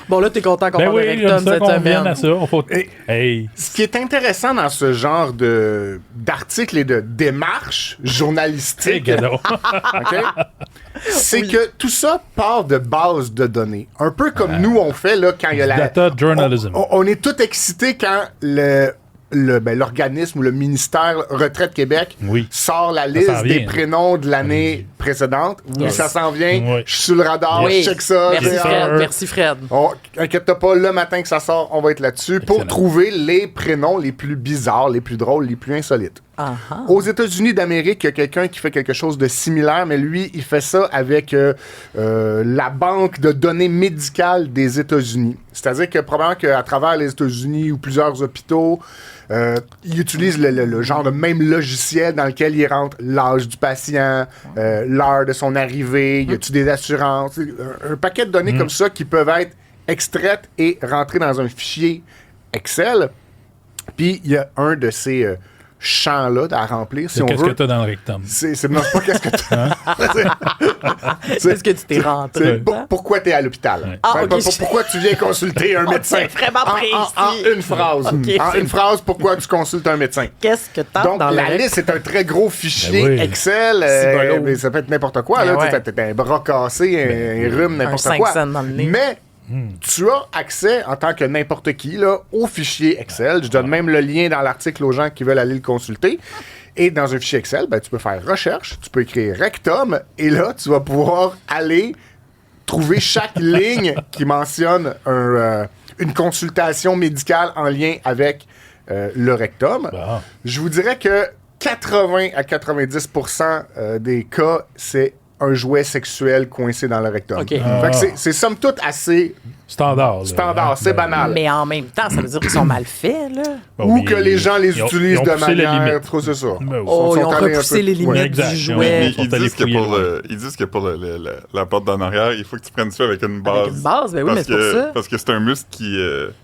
Bon, là, t'es content qu'on Ben parle oui, de j'aime rectum ça cette qu'on vienne semaine. à ça. On faut... Et- Hey. Ce qui est intéressant dans ce genre d'articles et de démarches Hey, journalistiques, Gadon. OK? C'est que tout ça part de bases de données. Un peu comme nous, on fait là, quand il y a la... Data journalism. On est tout excités quand l'organisme ou le ministère Retraite Québec Oui. sort la s'en liste vient, des hein. prénoms de l'année précédente. Oui, Yes. ça s'en vient. Oui. Je suis sur le radar. Oui. Je check ça. Merci, j'ai Fred. hâte. Merci, Fred. Oh, inquiète-toi pas, le matin que ça sort, on va être là-dessus pour Excellent. trouver les prénoms les plus bizarres, les plus drôles, les plus insolites. Ah, ah. Aux États-Unis d'Amérique, il y a quelqu'un qui fait quelque chose de similaire, mais lui, il fait ça avec la banque de données médicales des États-Unis. C'est-à-dire que probablement qu'à travers les États-Unis ou plusieurs hôpitaux, il utilise le genre de même logiciel dans lequel il rentre l'âge du patient, l'heure de son arrivée, y a-tu des assurances, un paquet de données comme ça qui peuvent être extraites et rentrées dans un fichier Excel. Puis il y a un de ces champs-là à remplir, si C'est on qu'est-ce que veut. t'as dans le rectum? Non, c'est pas qu'est-ce que tu Est-ce que tu t'es rentré? c'est dedans? pourquoi t'es à l'hôpital. Ouais. Ah, Enfin, ok. pourquoi tu viens consulter un médecin. C'est vraiment précis. En une phrase. Ok, En c'est une phrase, pourquoi tu consultes un médecin. Qu'est-ce que t'as Donc, dans la le liste, c'est un très gros fichier Ben oui. Excel. C'est mais ça peut être n'importe quoi. Ben Là, ouais. T'as un bras cassé, un rhume, un n'importe 5 quoi. cents dans le nez. Mais tu as accès, en tant que n'importe qui, là, au fichier Excel. Je donne même le lien dans l'article aux gens qui veulent aller le consulter. Et dans un fichier Excel, ben, tu peux faire recherche, tu peux écrire rectum, et là, tu vas pouvoir aller trouver chaque ligne qui mentionne une consultation médicale en lien avec le rectum. Bon. Je vous dirais que 80 à 90% des cas, c'est un jouet sexuel coincé dans le rectum. OK. Fait que c'est somme toute assez Standard. là, standard, hein? c'est banal. Mais en même temps, ça veut dire qu'ils sont mal faits, là. Bon, Ou mais que les gens les ils ont- utilisent ils ont de poussé les manière... limites. Trop, c'est ça. Ben oui. Oh, ils ont allés un repoussé peu- les limites Ouais, exact. du Ils ont- jouet. Mais Ils sont allés ils disent que pour fouiller la porte d'en arrière, il faut que tu prennes ça avec une base. Avec une base, ben oui, mais c'est pour ça. Parce que c'est un muscle qui...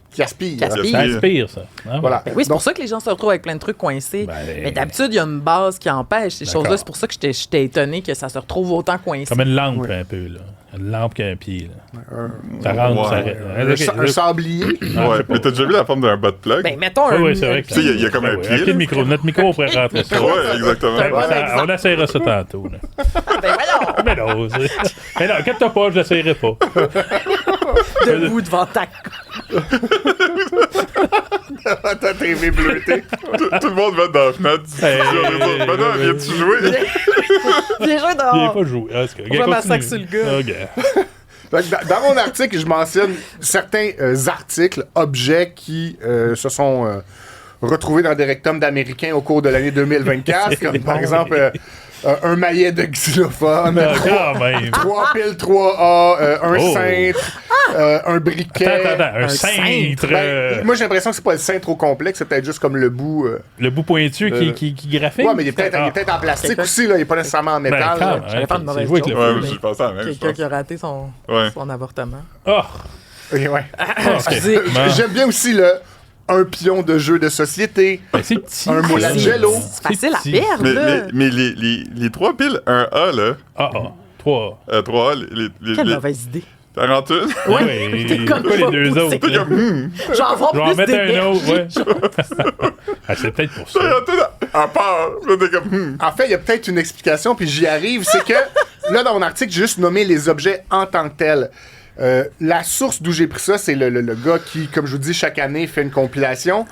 Qui aspire. Qui aspire. Ça aspire, ça. Hein? Voilà. Ben oui, c'est Donc, pour ça que les gens se retrouvent avec plein de trucs coincés. Ben, mais d'habitude, il y a une base qui empêche ces D'accord. choses-là. C'est pour ça que j'étais étonné que ça se retrouve autant coincé. Comme une lampe, Ouais. un peu, là. Une lampe qui a un pied, là. Ça rentre, Ouais. ça arrête. un sablier. Ouais, mais t'as déjà vu la forme d'un butt plug? Ben, mettons Oui, un. oui, c'est vrai que Tu sais, il y a comme un Ouais, pied, ok, là. le micro. Notre micro, on pourrait rentrer ça. Ouais, exactement. un bon Ça, exemple. on essaiera ça tantôt. Là. Ben voyons! Mais non, mais non, inquiète-toi pas, je l'essayerai pas. Debout devant ta. Ta TV bleutée. Tout le monde va dans la fenêtre. Ben non, viens-tu jouer? Viens jouer Il n'est dehors! pas joué. Ah, c'est On va massacrer sur le gars. OK. Fait que dans mon article, je mentionne certains articles, objets qui se sont retrouvés dans des rectums d'Américains au cours de l'année 2024, comme par exemple un maillet de xylophone, Ah, quand même. 3 piles 3A, un Oh. cintre, un briquet. Attends, un cintre. cintre. Ben, moi, j'ai l'impression que c'est pas le cintre au complet, que c'est peut-être juste comme le bout. Le bout pointu qui graphine. Ouais, mais il est peut-être en plastique Quelqu'un- aussi, là. Il est pas nécessairement en métal. Ben, là. quand J'allais faire une même. mauvaise C'est joué avec joke. le Ouais, feu, mais j'ai pensé à la même, je Quelqu'un pense. qui a raté Ouais. son avortement. Oh! Ouais. Excusez. Bon. J'aime bien aussi un pion de jeu de société. Ben, c'est petit. Un moule à C'est- jello. C'est facile à petit. perdre, là. Mais les 3 piles 1A, là, Ah, 3. 3A, Quelle les mauvaise idée. 41, Oui. T'es comme Quoi, les pas deux poussé. autres? t'es là? comme, J'en vais Je vais en plus mettre un d'énergie. autre, ouais. Ah, c'est peut-être pour ça. 41 à part. Là, t'es comme, En fait, il y a peut-être une explication, puis j'y arrive. C'est que, là, dans mon article, j'ai juste nommé les objets en tant que tels. La source d'où j'ai pris ça, c'est le gars qui, comme je vous dis, chaque année fait une compilation.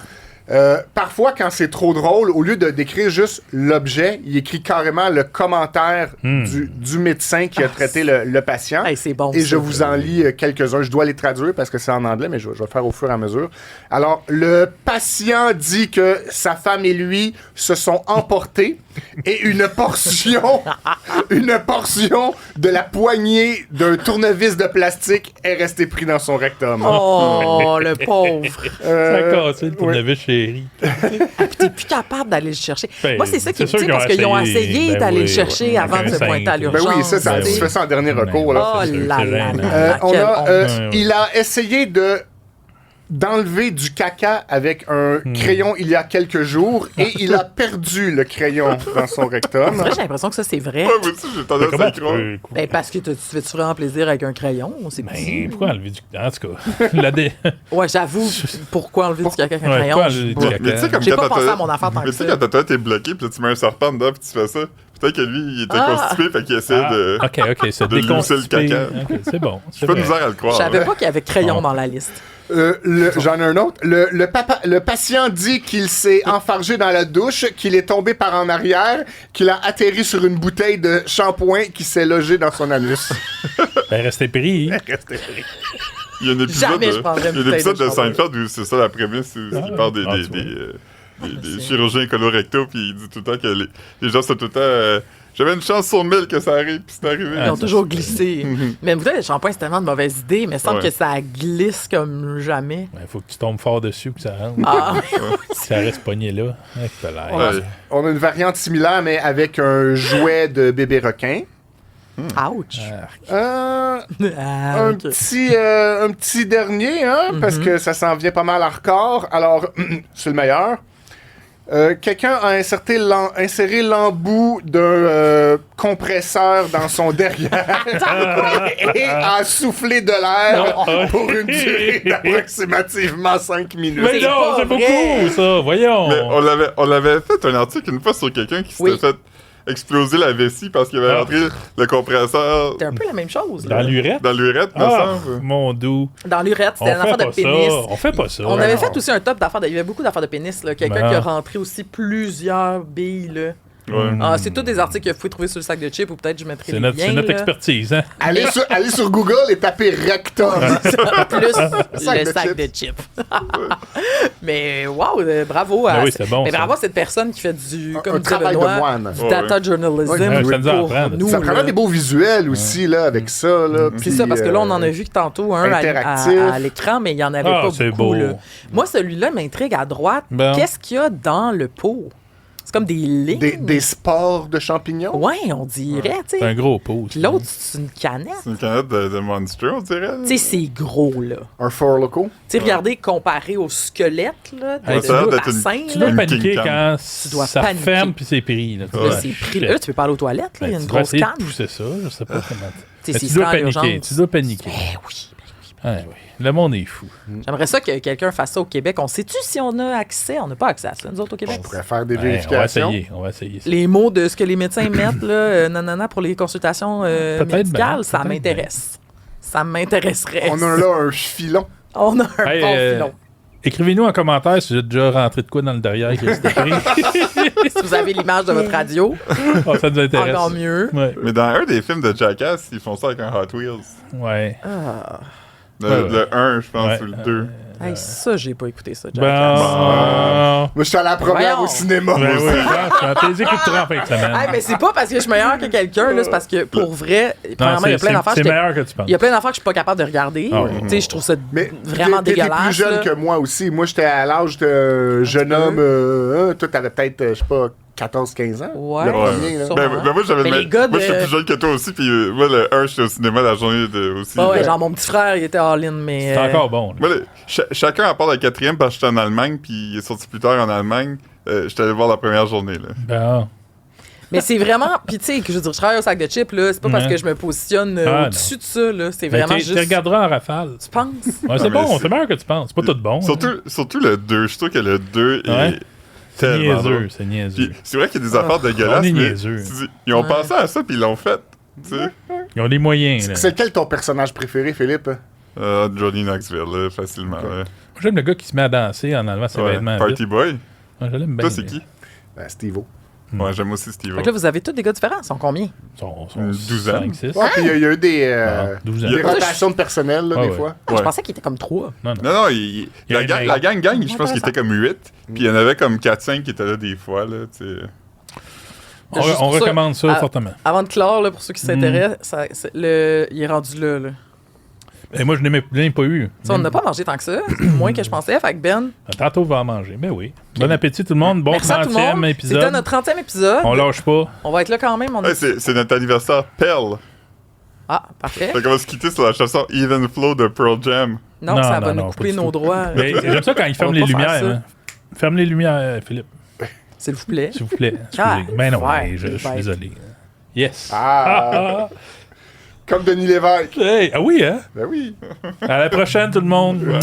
Parfois, quand c'est trop drôle, au lieu de décrire juste l'objet, il écrit carrément le commentaire du médecin qui a traité le patient. Hey, c'est bon, Et ça. je vous en lis quelques-uns. Je dois les traduire parce que c'est en anglais, mais je vais le faire au fur et à mesure. Alors, le patient dit que sa femme et lui se sont emportés et une portion de la poignée d'un tournevis de plastique est restée pris dans son rectum. Oh, le pauvre. Ça a cassé le ouais. tournevis chéri. Puis t'es plus capable d'aller le chercher. Ben, Moi, c'est ça qui est c'est sûr petit qu'ils ont parce qu'ils ont essayé. essayé Ben d'aller oui, le chercher ouais. avant de Avec se un pointer à cintre. Ben l'urgence. oui, ça Ben tu oui. fais ça en dernier recours. Là. Oh c'est sûr, là c'est là gênant. là. On Quelle a, honte. Ouais. il a essayé d'enlever du caca avec un crayon il y a quelques jours et il a perdu le crayon dans son rectum. Vrai, j'ai l'impression que ça, c'est vrai. ouais, moi aussi, j'ai Mais tendance à comment y tu croire. peux... Ben, parce que tu fais-tu vraiment plaisir avec un crayon? C'est petit. Ben, pourquoi enlever du... En tout cas, la dé... Ouais, j'avoue, pourquoi enlever du caca avec un Ouais, crayon? pourquoi Je sais enlever pas. du caca? Mais tu sais, comme J'ai quand pas ta pensé à toilette- mon affaire tant Mais que tu sais, ça. quand ta toilette est bloquée, puis là, tu mets un serpent dedans, puis tu fais ça. Peut-être que lui, il était Ah. constipé, fait qu'il essaie de. OK, c'est de lousser le déconstipé. caca. OK, c'est bon. J'ai pas de misère à le croire. Je savais hein. pas qu'il y avait crayon Bon. dans la liste. J'en ai un autre. Le patient dit qu'il s'est enfargé dans la douche, qu'il est tombé par en arrière, qu'il a atterri sur une bouteille de shampoing qui s'est logée dans son anus. Ben, restez pris. Il y a un épisode, Jamais je prendrais une il y a un épisode de bouteille de Seinfeld où c'est ça la prémisse, où il parle des chirurgiens colorectaux, puis il dit tout le temps que les gens sont tout le temps. J'avais une chance sur 1000 que ça arrive, puis c'est arrivé. Ils ont toujours glissé. Mais vous savez, le shampoing, c'est tellement de mauvaise idée, mais il semble Ouais. que ça glisse comme jamais. Il faut que tu tombes fort dessus pour que ça rentre. Ah, Si ça reste pogné là, hein, que t'as l'air. Ouais. On a une variante similaire, mais avec un jouet de bébé requin. ouch. Ah, Ah, Un ok. petit dernier, hein, parce que ça s'en vient pas mal à record. Alors, c'est le meilleur. Quelqu'un a inséré l'embout d'un compresseur dans son derrière et a soufflé de l'air pour une durée d'approximativement 5 minutes. Mais C'est non, pas c'est vrai. beaucoup, ça. Voyons. Mais on l'avait fait un article une fois sur quelqu'un qui s'était Oui. fait explosé la vessie parce qu'il avait rentré le compresseur C'était un peu la même chose. Dans Là. l'urette? dans l'urette, me Ah, semble. mon doux. Dans l'urette, On c'était une fait affaire pas de pénis. ça. On fait pas ça. On avait non. fait aussi un top d'affaires. Il y avait beaucoup d'affaires de pénis. Là. Quelqu'un Ben. qui a rentré aussi plusieurs billes. Là. Ouais. Ah, c'est tous des articles que vous pouvez trouver sur le sac de chips ou peut-être je mettrai C'est les notre, liens. c'est notre là. expertise, hein? Allez sur Google et tapez rectum. Plus Sac le de sac chips. de chips. Mais wow, bravo à Ben oui, c'est bon, mais ça. bravo à cette personne qui fait du comme Un disait travail de Benoît, moine. du Ouais, data journalism Ouais, ça nous pour apprend, nous. Ça prendrait là. des beaux visuels aussi, là, avec ça, là. C'est puis, ça, parce que là, on en a vu que tantôt un interactif. à l'écran, mais il n'y en avait Ah, pas c'est beaucoup. beau. Là. Moi, celui-là m'intrigue à droite. Bon. Qu'est-ce qu'il y a dans le pot? C'est comme des lignes. Des spores de champignons. Ouais, on dirait, tu C'est un sais. gros pot. Puis l'autre, c'est une canette. C'est une canette de Monster, on dirait. là. Tu sais, c'est gros, là. Un Four Loco. Tu sais, regardez, comparé au squelette, là, Hey, de ça a l'air le d'être une- bassin, Tu là. dois Une paniquer King Cam. quand dois ça paniquer. ferme puis c'est pris. Là, tu Là, dis, c'est ah, pris. shit. Là, tu peux pas aller aux toilettes, là. Il y a Ben, une tu vas grosse essayer de canne. pousser ça, je sais pas comment. Tu sais, Mais c'est tu dois en paniquer. urgence. Tu dois paniquer. Eh oui. Ah, oui. Le monde est fou. J'aimerais ça que quelqu'un fasse ça au Québec. On sait-tu si on a accès? On n'a pas accès à ça, nous autres, au Québec. On pourrait faire des Ouais, on va vérifications. essayer. On va essayer. ça. Les mots de ce que les médecins mettent, là, nanana, pour les consultations Peut-être médicales, bien, ça peut-être m'intéresse. Ça m'intéresserait. On a là un filon. On a un Hey, bon filon. Écrivez-nous en commentaire si vous êtes déjà rentré de quoi dans le derrière qui est écrit. Si vous avez l'image de votre radio, Ah, ça nous intéresse. encore mieux. Ouais. Mais dans un des films de Jackass, ils font ça avec un Hot Wheels. Ouais. Ah. Le 1, je pense, Ouais. ou le 2. Hey, ça, j'ai pas écouté ça, Bon. Jackass. Moi, je suis allé à la première Voyons. au cinéma. Ben aussi. oui, t'es les écouteras en fin de semaine. Hey, mais c'est pas parce que je suis meilleur que quelqu'un, là, c'est parce que pour vrai, premièrement, il y a plein d'affaires. C'est j'étais- meilleur que tu penses. Il y a plein d'affaires que je suis pas capable de regarder. Ah ouais. Tu sais, je trouve ça Mais vraiment t'étais dégueulasse. plus jeune là. que moi aussi. Moi, j'étais à l'âge de jeune peu. homme. Toi, t'avais peut-être, je sais pas, 14-15 ans. Ouais. Le premier, là. Sûrement. Ben, moi, j'avais Mais le les gars moi, je suis de- plus jeune que toi aussi, puis moi, le 1, j'étais au cinéma la journée aussi. Ouais, là. genre mon petit frère, il était all-in, mais. C'est encore bon. là. Moi, chacun à part le quatrième, parce que j'étais en Allemagne, puis il est sorti plus tard en Allemagne. J'étais allé voir la première journée, là. Bon. Mais c'est vraiment. Puis tu sais, que je veux dire, je travaille au sac de chips, là. C'est pas parce Ouais. que je me positionne Ah, au-dessus de ça, là. C'est Ben, vraiment tu juste. regarderas en rafale. Tu penses? Ouais, c'est mais bon, c'est- c'est meilleur que tu penses. C'est pas tout bon. hein. Surtout le 2. Je trouve que le 2 Ouais. est C'est tellement niaiseux, drôle. c'est niaiseux. Puis c'est vrai qu'il y a des affaires on dégueulasses, est mais niaiseux. ils ont Ouais. pensé à ça, puis ils l'ont fait. Tu sais? Ils ont les moyens. Là. C'est lequel ton personnage préféré, Philippe? Johnny Knoxville, là, facilement. là. Moi, j'aime le gars qui se met à danser en enlevant ses Ouais. vêtements. Party vite. Boy. Ouais, je l'aime bien. Toi, c'est lui. qui? Ben, Steve-O. Ouais, j'aime aussi Steve. Fait que là, vous avez tous des gars différents. Ils sont combien? Ils sont 12 ans. 5, 6. Ouais, puis il y a eu des, 12 ans. des rotations de personnel, là, Ouais, des ouais. fois. Je Ouais. pensais qu'il était comme 3. Non, non. Non, non, Il y a la gang gagne, je pense qu'il Intéressant. était comme 8. Puis il y en avait comme 4-5 qui étaient là des fois, là, tu sais. On, Juste on pour ça, recommande ça à- fortement. Avant de clore, là, pour ceux qui s'intéressent, il est rendu là. Et moi, je n'ai même pas eu. Tu sais, on n'a pas mangé tant que ça. C'est moins que je pensais. Fait que Ben, Tantôt, on va en manger. Ben oui. Bon appétit, tout le monde. Bon merci à tout le 30e monde. épisode. C'était notre 30e épisode. On lâche pas. On va être là quand même. On Ouais, est- c'est notre anniversaire Pearl. Ah, parfait. Fait qu'on va se quitter sur la chanson Even Flow de Pearl Jam. Non, Non, ça non, va non, nous pas couper du nos tout. droits. Mais j'aime ça quand ils ferment On les va pas faire lumières. ça. Hein. Ferme les lumières, Philippe, S'il vous plaît. s'il vous plaît. Ah, Excusez. Ben non, ouais, je suis ouais. désolé. Yes. Ah, comme Denis Lévesque. Hey, ah oui, hein? Ben oui. À la prochaine, tout le monde. Ouais.